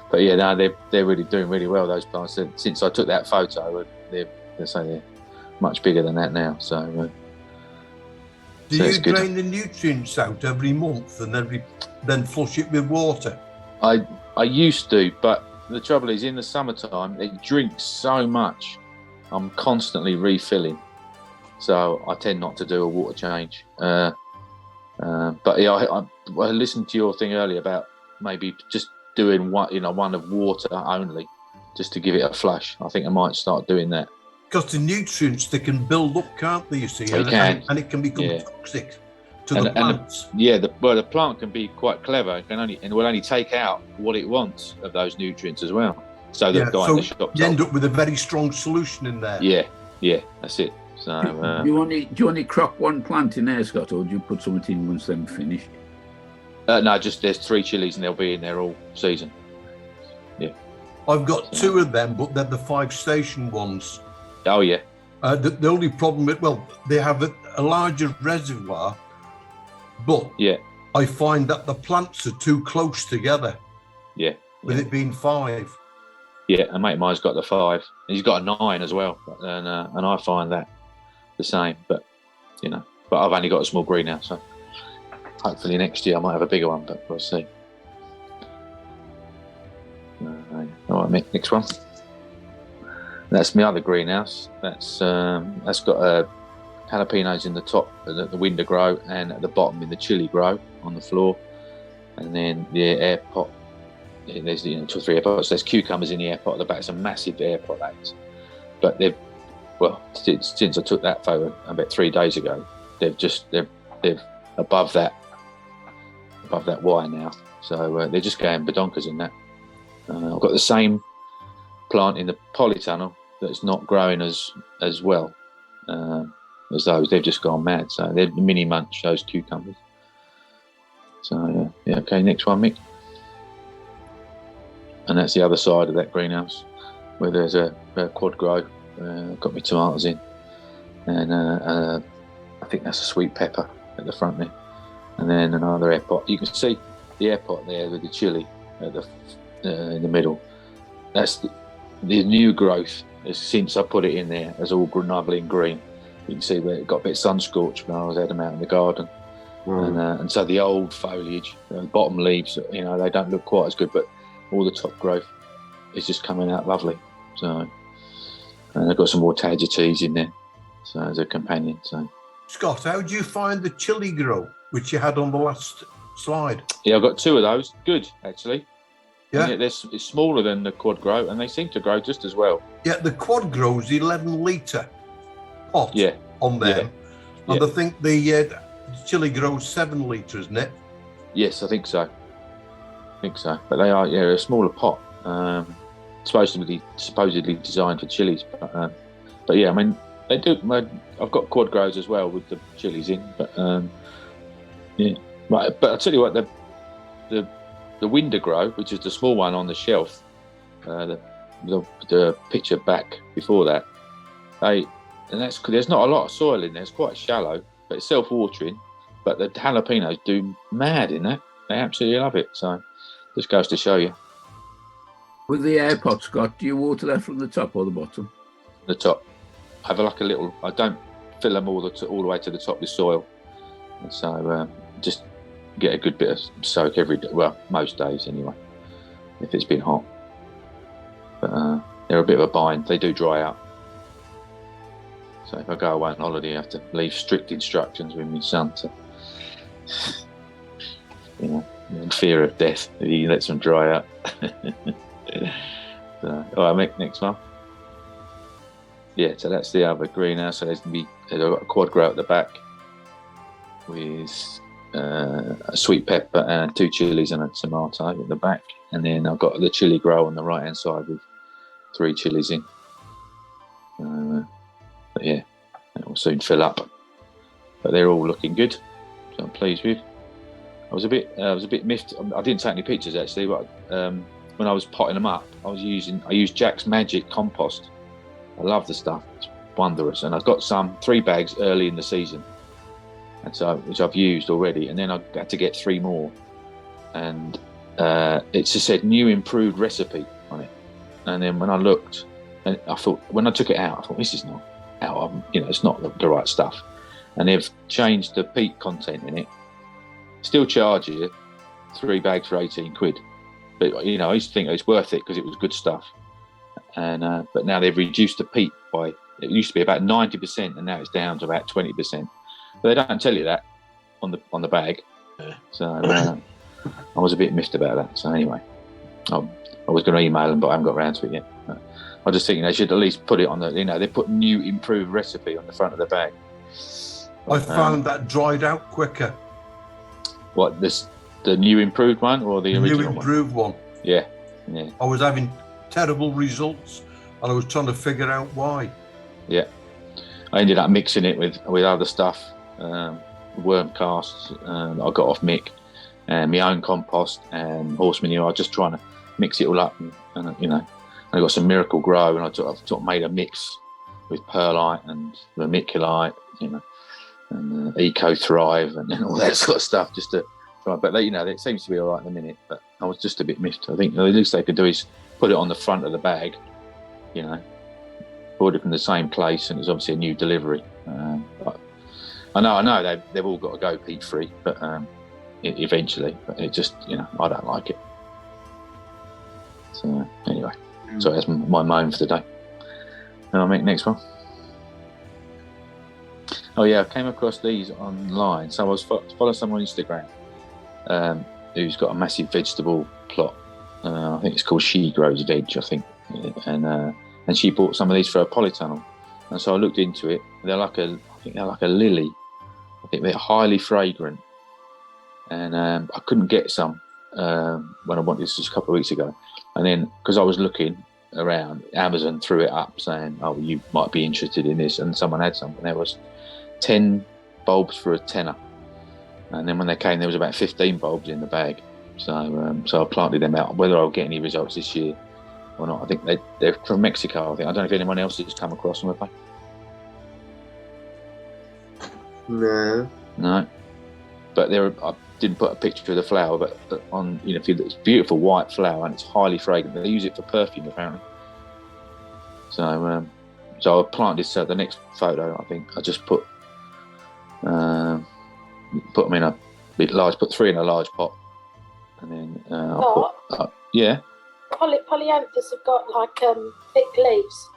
but yeah, no, they're really doing really well. Those plants. Since I took that photo, they're much bigger than that now. So. Do you drain the nutrients out every month and then flush it with water? I used to, but the trouble is in the summertime it drinks so much. I'm constantly refilling, so I tend not to do a water change. But yeah, I listened to your thing earlier about maybe just doing one of water only, just to give it a flush. I think I might start doing that. Because the nutrients, they can build up, can't they, you see? They can. And it can become toxic to the plants. The plant can be quite clever. It will only take out what it wants of those nutrients as well. So the guy in the shop you end up with a very strong solution in there. Yeah, that's it. So do you only crop one plant in there, Scott, or do you put something in once they're finished? No, just there's 3 chilies and they'll be in there all season. Yeah. I've got 2 of them, but they're the 5-station ones. Oh yeah. The only problem they have a larger reservoir, but I find that the plants are too close together. Yeah. with it being 5. Yeah, a mate of mine's got the 5. He's got a 9 as well, and I find that the same. But but I've only got a small greenhouse, so hopefully next year I might have a bigger one, but we'll see. All right, Mick, next one. That's my other greenhouse. That's got jalapenos in the top, the window grow, and at the bottom in the chili grow on the floor, and then the air pot. There's 2 or 3 air pots. There's cucumbers in the air pot at the back. It's a massive air pot, that is. But since I took that photo about 3 days ago, they're above that wire now. So they're just going badonkers in that. I've got the same plant in the polytunnel that's not growing as well as those. They've just gone mad. So they're the mini munch, those cucumbers. So okay, next one, Mick. And that's the other side of that greenhouse where there's a quad grow. Got my tomatoes in, and I think that's a sweet pepper at the front there, and then another air pot. You can see the air pot there with the chili at the in the middle. That's the new growth. Since I put it in there, as all nubbling green. You can see where it got a bit sun scorched when I had them out in the garden, and so the old foliage, the bottom leaves, they don't look quite as good, but all the top growth is just coming out lovely. So, and I've got some more tagetes in there, so as a companion. So, Scott, how do you find the chili grow which you had on the last slide? Yeah, I've got 2 of those. Good, actually. Yeah, it's smaller than the quad grow, and they seem to grow just as well. Yeah, the quad grows 11-litre pot on them, and I think the chili grows 7 litre, isn't it? Yes, I think so. But they are a smaller pot. Supposedly designed for chilies, but yeah, I mean they do. I've got quad grows as well with the chilies in, but right. But I'll tell you what, the window grow, which is the small one on the shelf, the picture back before that, there's not a lot of soil in there. It's quite shallow, but it's self-watering. But the jalapenos do mad in that. They absolutely love it. So just goes to show you. With the air pot, Scott, do you water that from the top or the bottom? The top. I have a little. I don't fill them all the way to the top with soil. And so just get a good bit of soak every day. Well, most days anyway, if it's been hot. But they're a bit of a bind. They do dry out. So if I go away on holiday, I have to leave strict instructions with my son to, in fear of death, if he lets them dry out. So, all right, Mick, next one. Yeah, so that's the other greenhouse. So there's got a quad grow at the back with a sweet pepper and 2 chilies and a tomato at the back, and then I've got the chili grow on the right hand side with 3 chilies in. But yeah, it will soon fill up. But they're all looking good, so I'm pleased with. I was a bit miffed. I didn't take any pictures actually, but when I was potting them up, I used Jack's Magic compost. I love the stuff; it's wondrous. And I got 3 bags early in the season, and so which I've used already. And then I had to get 3 more, and it just said new improved recipe on it. And then when I looked, and I thought, when I took it out, I thought this is not out. It's not the right stuff. And they've changed the peat content in it. Still charge you 3 bags for 18 quid. But, I used to think it's worth it because it was good stuff. And but now they've reduced the peat by, it used to be about 90% and now it's down to about 20%. But they don't tell you that on the bag. So I was a bit miffed about that. So anyway, I was going to email them, but I haven't got around to it yet. I just think they should at least put it on they put new improved recipe on the front of the bag. I found that dried out quicker. What, the new improved one or the original new improved one? Yeah. I was having terrible results and I was trying to figure out why. Yeah. I ended up mixing it with other stuff, worm casts I got off Mick, and my own compost and horse manure. I was just trying to mix it all up, and I got some Miracle Grow, and I sort of made a mix with perlite and vermiculite, and Eco Thrive and all that sort of stuff, just to But they, it seems to be all right in the minute. But I was just a bit miffed. I think the least they could do is put it on the front of the bag. Ordered from the same place, and it's obviously a new delivery. But I know they've all got to go peat free, but eventually. But it just, I don't like it. So anyway, so that's my moan for today. And I'll make next one. Oh yeah, I came across these online. So I was following someone on Instagram who's got a massive vegetable plot. I think it's called She Grows Veg, I think, and she bought some of these for a polytunnel. And so I looked into it. I think they're like a lily. I think they're highly fragrant. And I couldn't get some when I wanted this just a couple of weeks ago. And then, because I was looking around, Amazon threw it up saying, "Oh, you might be interested in this." And someone had some. And there was 10 bulbs for £10. And then when they came, there was about 15 bulbs in the bag. So I planted them out. Whether I'll get any results this year or not, I think they're from Mexico. I don't know if anyone else has come across them, have they? No. But I didn't put a picture of the flower, but on, if you look, it's a beautiful white flower and it's highly fragrant. They use it for perfume, apparently. So I planted the next photo. I think I just put them in a bit large. Put 3 in a large pot, and then yeah. Polyanthus have got like thick leaves.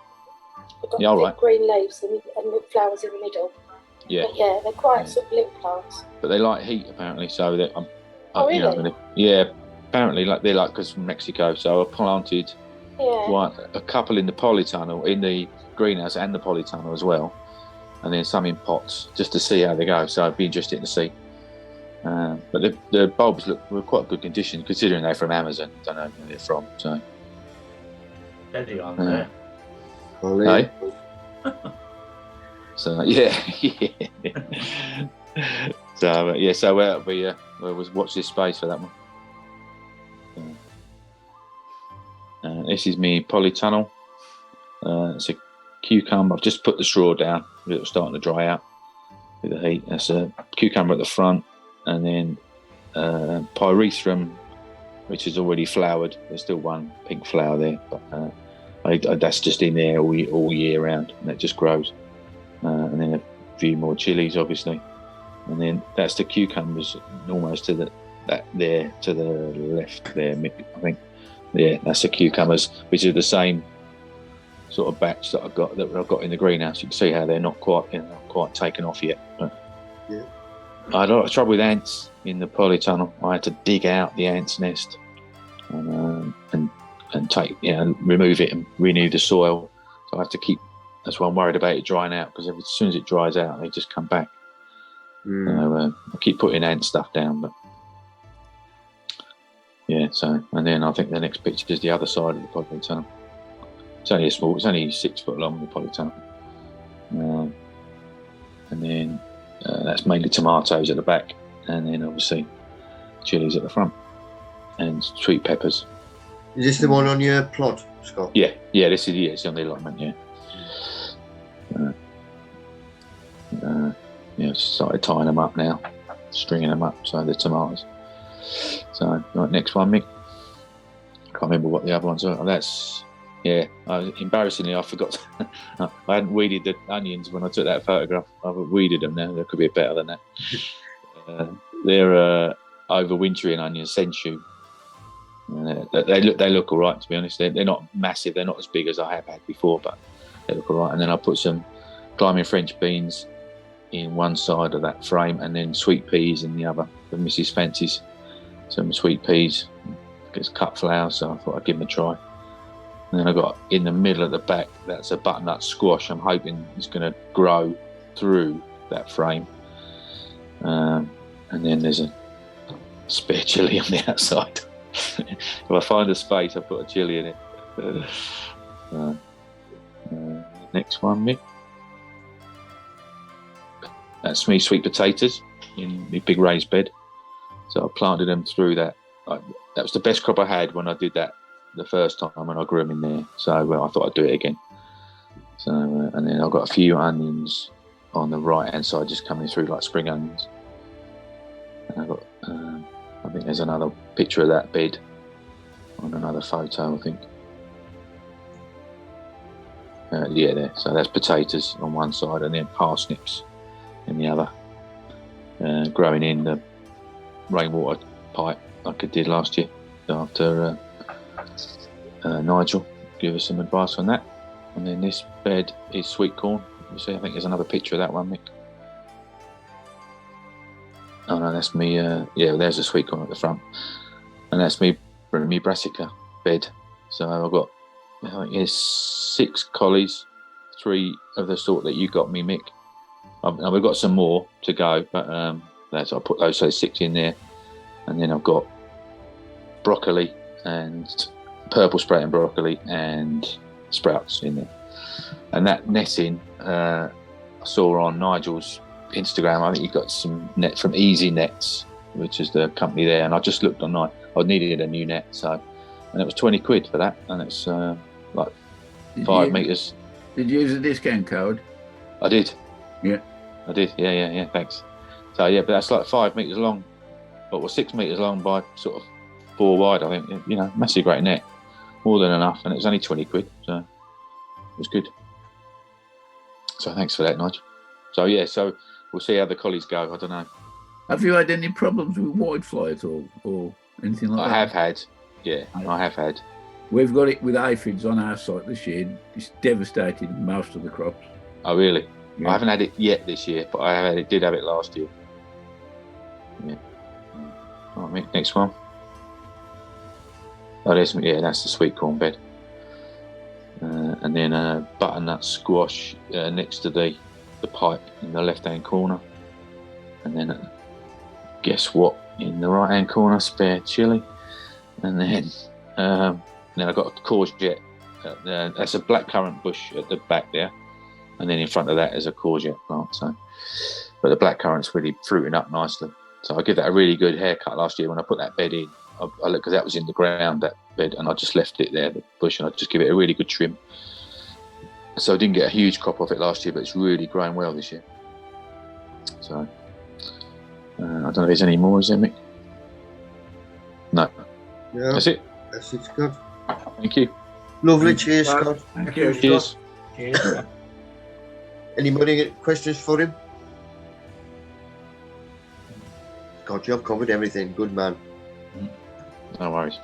They've got thick green leaves and flowers in the middle. Yeah. But yeah, they're quite sort of little plants. But they like heat, apparently. So that really? Apparently they're because from Mexico. So I planted a couple in the polytunnel, in the greenhouse and the polytunnel as well, and then some in pots just to see how they go. So I'd be interested to see. But the bulbs were quite good condition considering they're from Amazon. I don't know where they're from. So. Steady on there. Hey? So yeah. So we'll watch this space for that one. This is me polytunnel. It's a cucumber. I've just put the straw down. It's starting to dry out with the heat. That's a cucumber at the front, and then pyrethrum, which is already flowered. There's still one pink flower there, but that's just in there all year round, and it just grows. And then a few more chilies, obviously, and then that's the cucumbers almost to the left there. I think, yeah, that's the cucumbers, which are the same sort of batch that I've got in the greenhouse. You can see how they're not quite taken off yet. But yeah. I had a lot of trouble with ants in the polytunnel. I had to dig out the ant's nest and take remove it and renew the soil. So I have to keep. That's why I'm worried about it drying out, because as soon as it dries out, they just come back. So I keep putting ant stuff down, but yeah. So and then I think the next picture is the other side of the polytunnel. It's only 6 foot long, the polytunnel, and then that's mainly tomatoes at the back, and then obviously chilies at the front, and sweet peppers. Is this the one on your plot, Scott? Yeah. This is it's on the allotment. Yeah. Started tying them up now, stringing them up. So the tomatoes. So right, next one, Mick. Can't remember what the other ones are. That's embarrassingly, I forgot. I hadn't weeded the onions when I took that photograph. I've weeded them now. There could be better than that. They're overwintering onions, sensu. They look all right, to be honest. They're not massive. They're not as big as I have had before, but they look all right. And then I put some climbing French beans in one side of that frame, and then sweet peas in the other for Mrs. Fancy's. Some sweet peas, it's cut flower, so I thought I'd give them a try. And then I got in the middle at the back, that's a butternut squash. I'm hoping it's going to grow through that frame. And then there's a spare chilli on the outside. If I find a space, I'll put a chilli in it. Next one, Mick. That's me sweet potatoes in the big raised bed. So I planted them through that. That was the best crop I had when I did that the first time when I grew them in there. So I thought I'd do it again. So and then I've got a few onions on the right hand side just coming through like spring onions. And I've got I think there's another picture of that bed on another photo, I think. Yeah, there. So that's potatoes on one side and then parsnips in the other. Growing in the rainwater pipe like I did last year after Nigel gave us some advice on that. And then this bed is sweet corn. You see, I think there's another picture of that one, Mick. Oh no, that's me. Yeah, there's a sweet corn at the front, and that's me brassica bed. So I've got, I think there's 6 collies, 3 of the sort that you got me, Mick. We've got some more to go, but that's, I'll put those 6 in there, and then I've got broccoli and purple sprouting broccoli and sprouts in there. And that netting I saw on Nigel's Instagram. I think you got some net from Easy Nets, which is the company there, and I just looked online. I needed a new net, so, and it was 20 quid for that, and it's like 5 meters. Did you use a discount code? I did. Yeah. I did. Yeah. Thanks. So yeah, but that's like 5 meters long, but was 6 meters long by sort of 4 wide. I think, you know, massive great net, more than enough, and it was only 20 quid, so it was good. So thanks for that, Nigel. So yeah, so we'll see how the collies go. I don't know. Have you had any problems with whitefly at all, or anything like that? I have had. Yeah, I have had. We've got it with aphids on our site this year. It's devastated most of the crops. Oh really? Yeah. I haven't had it yet this year, but did have it last year. Yeah. All right, Mick, next one. Oh, that's the sweet corn bed. And then butternut squash next to the pipe in the left-hand corner. And then guess what? In the right-hand corner, spare chilli. And then I've got a courgette. That's a blackcurrant bush at the back there. And then in front of that is a courgette plant. So, but the blackcurrant's really fruiting up nicely. So I give that a really good haircut last year when I put that bed in. I look, because that was in the ground, that bed, and I just left it there, the bush, and I just give it a really good trim. So I didn't get a huge crop off it last year, but it's really grown well this year. So I don't know if there's any more, is there, Mick? No. Yeah, that's it. That's it, Scott. Thank you. Lovely. Cheers, Scott. Thank you. Cheers. Cheers. Anybody get questions for him? Scott, you've covered everything. Good man. No worries.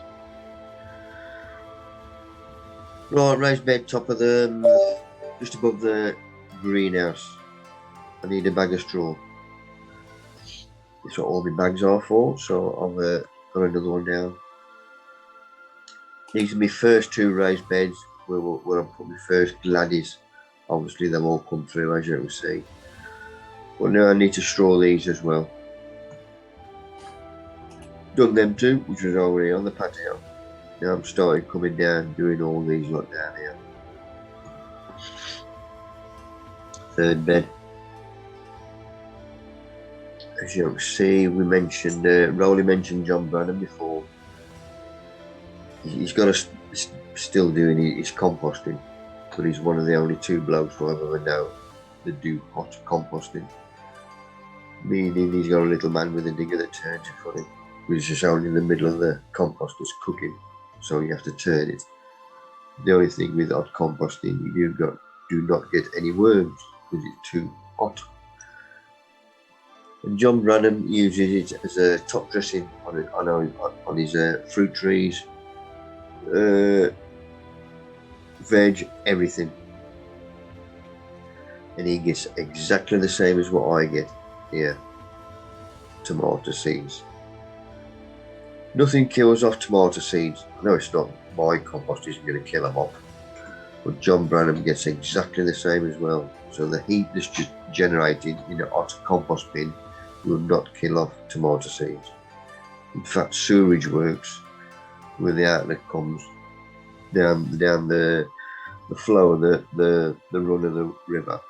Right, raised bed top of the, just above the greenhouse. I need a bag of straw. That's what all my bags are for, so I've got another one down. These are my first 2 raised beds where I put my first gladdies. Obviously, they've all come through, as you can see. But now I need to straw these as well. Done them 2, which was already on the patio. Now I'm starting coming down, doing all these lot down here. 3rd bed. As you can see, we mentioned, Rowley mentioned John Brannan before. He's got still doing his composting, but he's one of the only 2 blokes who I've ever known that do hot composting. Meaning he's got a little man with a digger that turns it for him, which is only in the middle of the compost is cooking, so you have to turn it. The only thing with hot composting, you do not get any worms because it's too hot. And John Branham uses it as a top dressing on his fruit trees, veg, everything. And he gets exactly the same as what I get here. Tomato seeds. Nothing kills off tomato seeds. No, it's not. My compost isn't going to kill them off. But John Branham gets exactly the same as well. So the heat that's just generated in a hot compost bin will not kill off tomato seeds. In fact, sewerage works where the outlet comes down the flow of the run of the river.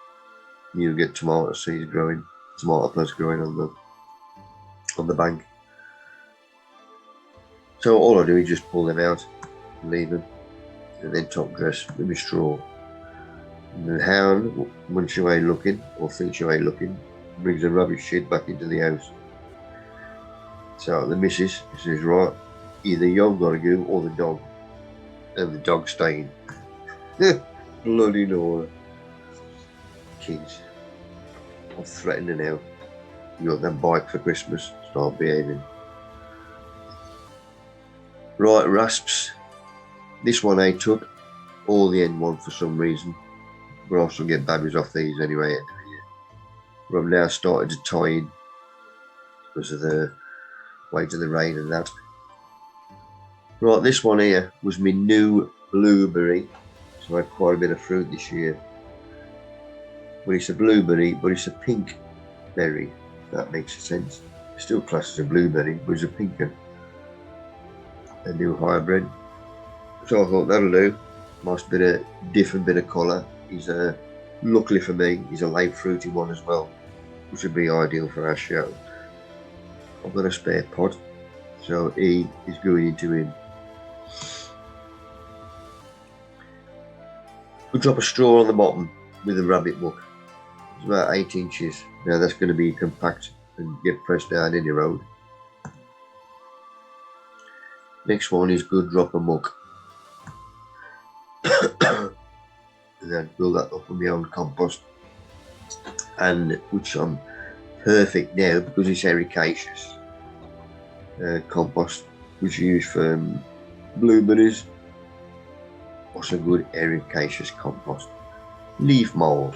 You get tomato seeds growing, tomato plants growing on the bank. So all I do is just pull them out, leave them, and then top dress with my straw. And the hound, once you ain't looking, or thinks you ain't looking, brings the rubbish shit back into the house. So the missus says, right, either you've got to go or the dog. And the dog's staying. Bloody Nora. Kids. I'm threatening now. You got that bike for Christmas. Start behaving. Right, rasps. This one I took all the N1 for some reason. But I'll still get babies off these anyway end of the year. But I've now started to tie in because of the weight of the rain and that. Right, this one here was my new blueberry. So I had quite a bit of fruit this year. But it's a blueberry, but it's a pink berry, if that makes sense. It's still classed as a blueberry, but it's a pink one. A new hybrid. So I thought that'll do. Nice bit of different bit of colour. He's luckily for me, he's a late fruity one as well, which would be ideal for our show. I've got a spare pot, so he is going into him. We'll drop a straw on the bottom with a rabbit muck. It's about 8 inches. Now that's going to be compact and get pressed down any road. Next one is good drop of muck. And then build that up with my own compost. And which I'm perfect now because it's ericaceous compost, which you use for blueberries. Also good ericaceous compost. Leaf mold,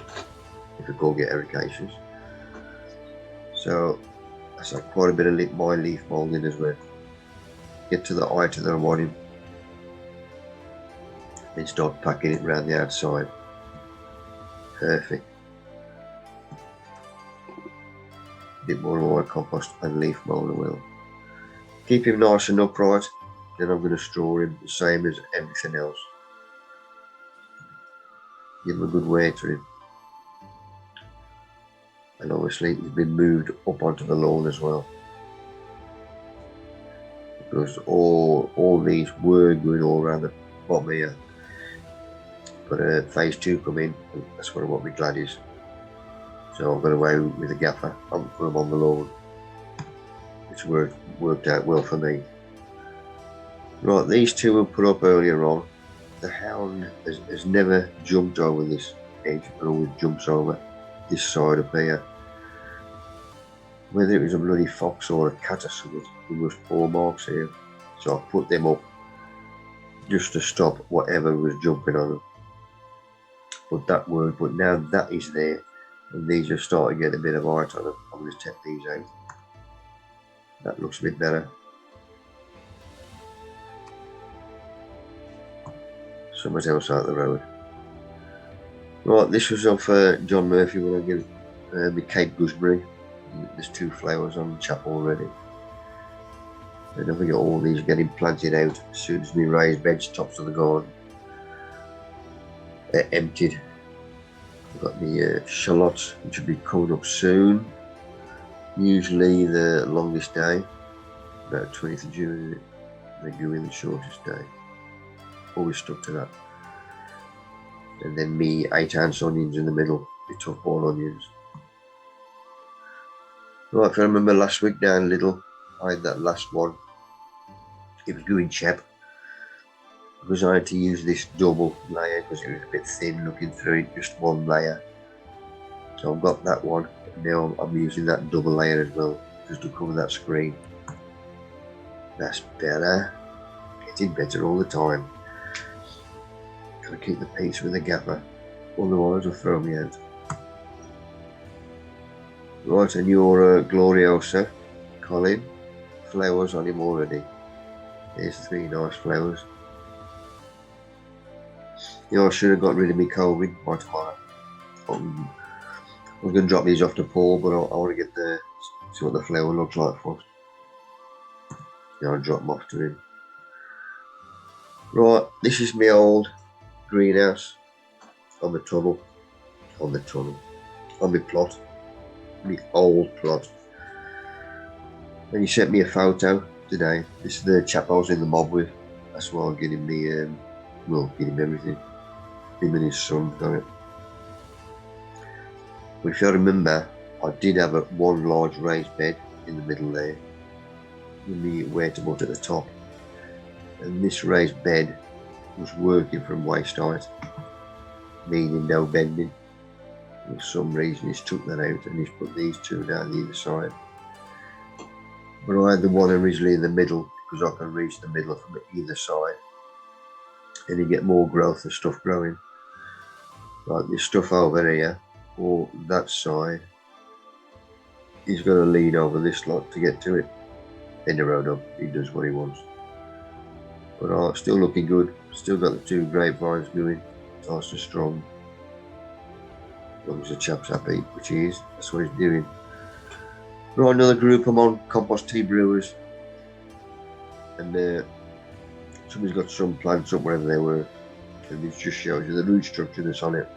if you call it ericaceous. So that's like quite a bit of my leaf mold in as well. Get to the height that I want him. Then start packing it around the outside. Perfect. Bit more and more compost and leaf mold as well. Keep him nice and upright. Then I'm going to straw him the same as everything else. Give him a good wear to him. And obviously he's been moved up onto the lawn as well. Because all these were going all around the bottom here. But phase 2 come in, and that's what I want my gladdies. So I've got away with a gaffer and put them on the lawn, which worked out well for me. Right, these two were put up earlier on. The hound has never jumped over this edge, but always jumps over this side up here. Whether it was a bloody fox or a cat or something, there was 4 marks here. So I put them up just to stop whatever was jumping on them. But that worked, but now that is there, and these are starting to get a bit of height on them. I'm going to take these out. That looks a bit better. Somewhere else out the road. Right, this was off John Murphy when I give me Cape Gooseberry. There's 2 flowers on the chap already. And then we got all these getting planted out as soon as we raised beds tops of the garden. Emptied. I've got the shallots, which will be coming up soon. Usually the longest day, about 20th of June, they go in the shortest day. Always stuck to that. And then me 8-ounce onions in the middle, the tough ball onions. Right, if I remember last week down Lidl, I had that last one. It was going chap. Because I had to use this double layer because it was a bit thin looking through it, just one layer. So I've got that one. Now I'm using that double layer as well, just to cover that screen. That's better. Getting better all the time. Gotta keep the peace with the gaffer, otherwise will throw me out. Right, and your Gloriosa, Colin, flowers on him already. There's 3 nice flowers. Yeah, I should have got rid of my COVID by tomorrow. I'm going to drop these off to Paul, but I want to get see what the flower looks like first. Yeah, I'll drop them off to him. Right, this is my old greenhouse on the tunnel. On my plot. My old plot. And he sent me a photo today. This is the chap I was in the mob with. That's why I'm getting me, get him everything. Him and his son got it. But if you remember, I did have one large raised bed in the middle there. with the weight about at the top. And this raised bed was working from waist height, meaning no bending. For some reason he's took that out and he's put these two down the either side. But I had the one originally in the middle because I can reach the middle from either side. And you get more growth of stuff growing. Like this stuff over here or that side. He's got to lean over this lot to get to it. In the road up, he does what he wants. But still looking good. Still got the two grapevines going, nice and strong. As long as the chap's happy, which he is, that's what he's doing. Right, another group, I'm on Compost Tea Brewers. And somebody's got some plants up wherever they were. And this just shows you the root structure that's on it,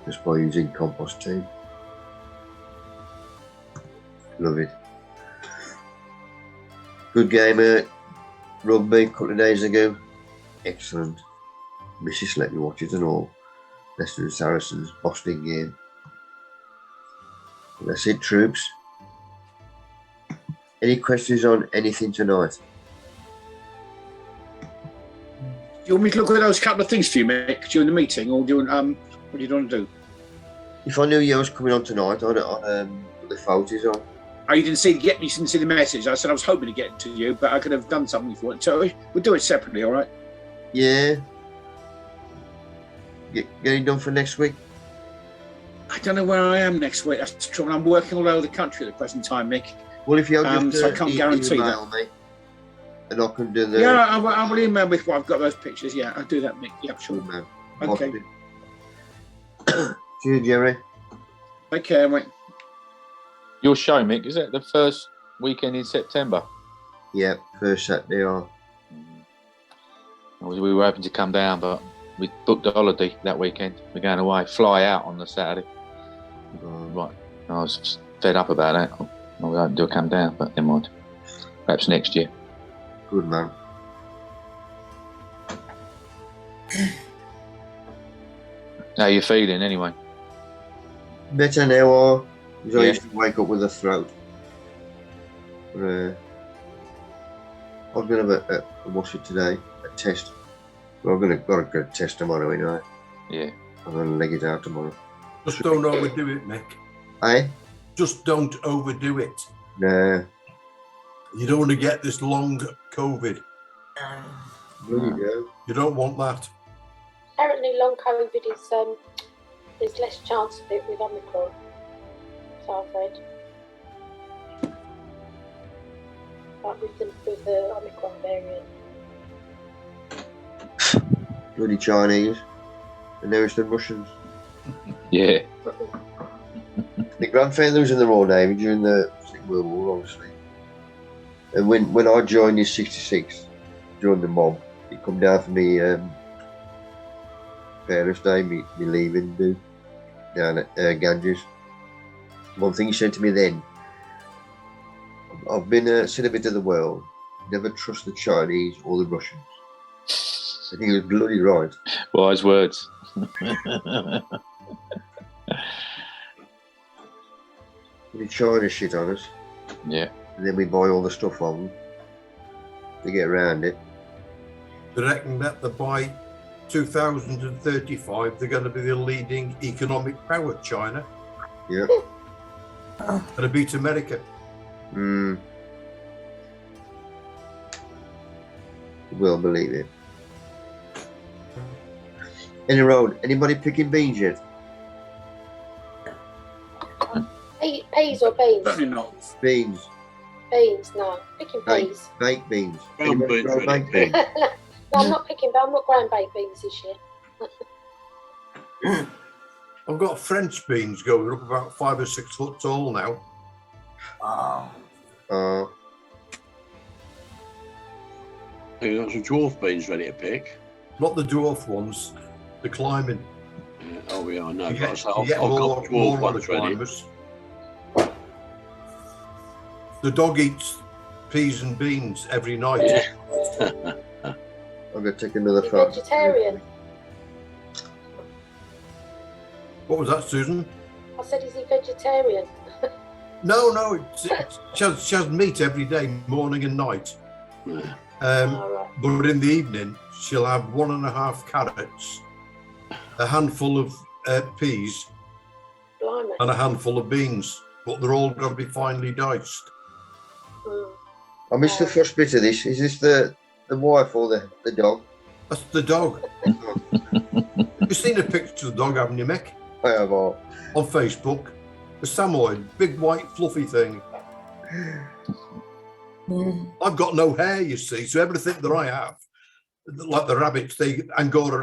just by using compost tea. Love it. Good game at rugby a couple of days ago. Excellent. Mrs. let me watch it and all. Leicester and Saracens, Boston game. And that's it, troops. Any questions on anything tonight? Do you want me to look at those couple of things for you, Mick, during the meeting, or what do you want to do? If I knew you was coming on tonight, I'd put the photos on. Oh, you didn't see the message. I said I was hoping to get it to you, but I could have done something for it. So we'll do it separately, all right? Yeah. Get it done for next week? I don't know where I am next week. That's the trouble. I'm working all over the country at the present time, Mick. Well, if you'll just so I can't guarantee email that. me, and I can do the... Yeah, I will email with what I've got those pictures. Yeah, I'll do that, Mick. Yeah, sure. Man. Okay. Cheers, Jerry. Take care, mate. Your show, Mick, is it the first weekend in September? Yeah, first Saturday on. We were hoping to come down, but we booked a holiday that weekend. We're going away, fly out on the Saturday. Right, I was fed up about that. I was hoping to come down, but never mind. Perhaps next year. Good man. How you feeling anyway? Better now, because I Yeah. used to wake up with a throat. But, I was going to have a wash it today, a test. But I'm going to got a test tomorrow anyway. Yeah. I'm going to leg it out tomorrow. Just don't overdo it, Mick. Eh? Just don't overdo it. Nah. You don't want to get this long COVID. Bloody hell. You don't want that. Apparently, long COVID is there's less chance of it with Omicron. So I've read. Like with the Omicron variant. Bloody Chinese. And now it's the Russians. Yeah. My grandfather was in the Royal Navy during the Second World War, obviously. And when I joined in '66, during the mob, he come down for me Parents' Day, me leaving do down at Ganges. One thing he said to me then, I've been seen a bit of the world, never trust the Chinese or the Russians. And he was bloody right. Wise words. The China shit on us. Yeah. And then we buy all the stuff on them to get around it. They reckon that by 2035, they're going to be the leading economic power, China. Yeah. Going to beat America. We'll believe it. Any road, anybody picking beans yet? Peas or beans? Certainly not. Beans. Beans, no. Picking peas. Baked beans. Brown Anybody beans, grow really. baked beans? No, I'm not I'm not growing baked beans this year. I've got French beans going up about 5 or 6 foot tall now. Oh. You got some dwarf beans ready to pick. Not the dwarf ones, the climbing. Yeah, oh, yeah, I know. You But get, I've you get got more dwarf of the ones ready. climbers. The dog eats peas and beans every night. I'm going to take another You're photo. vegetarian. What was that, Susan? I said, is he vegetarian? No, she has meat every day, morning and night. Yeah. All right. But in the evening, she'll have 1.5 carrots, a handful of peas, Blimey. and a handful of beans. But they're all got to be finely diced. Mm. I missed the first bit of this. Is this the wife or the dog? That's the dog. You've seen a picture of the dog, haven't you, Mick? I have all. On Facebook. The Samoyed, big white fluffy thing. I've got no hair, you see, so everything that I have, like the rabbits, they Angora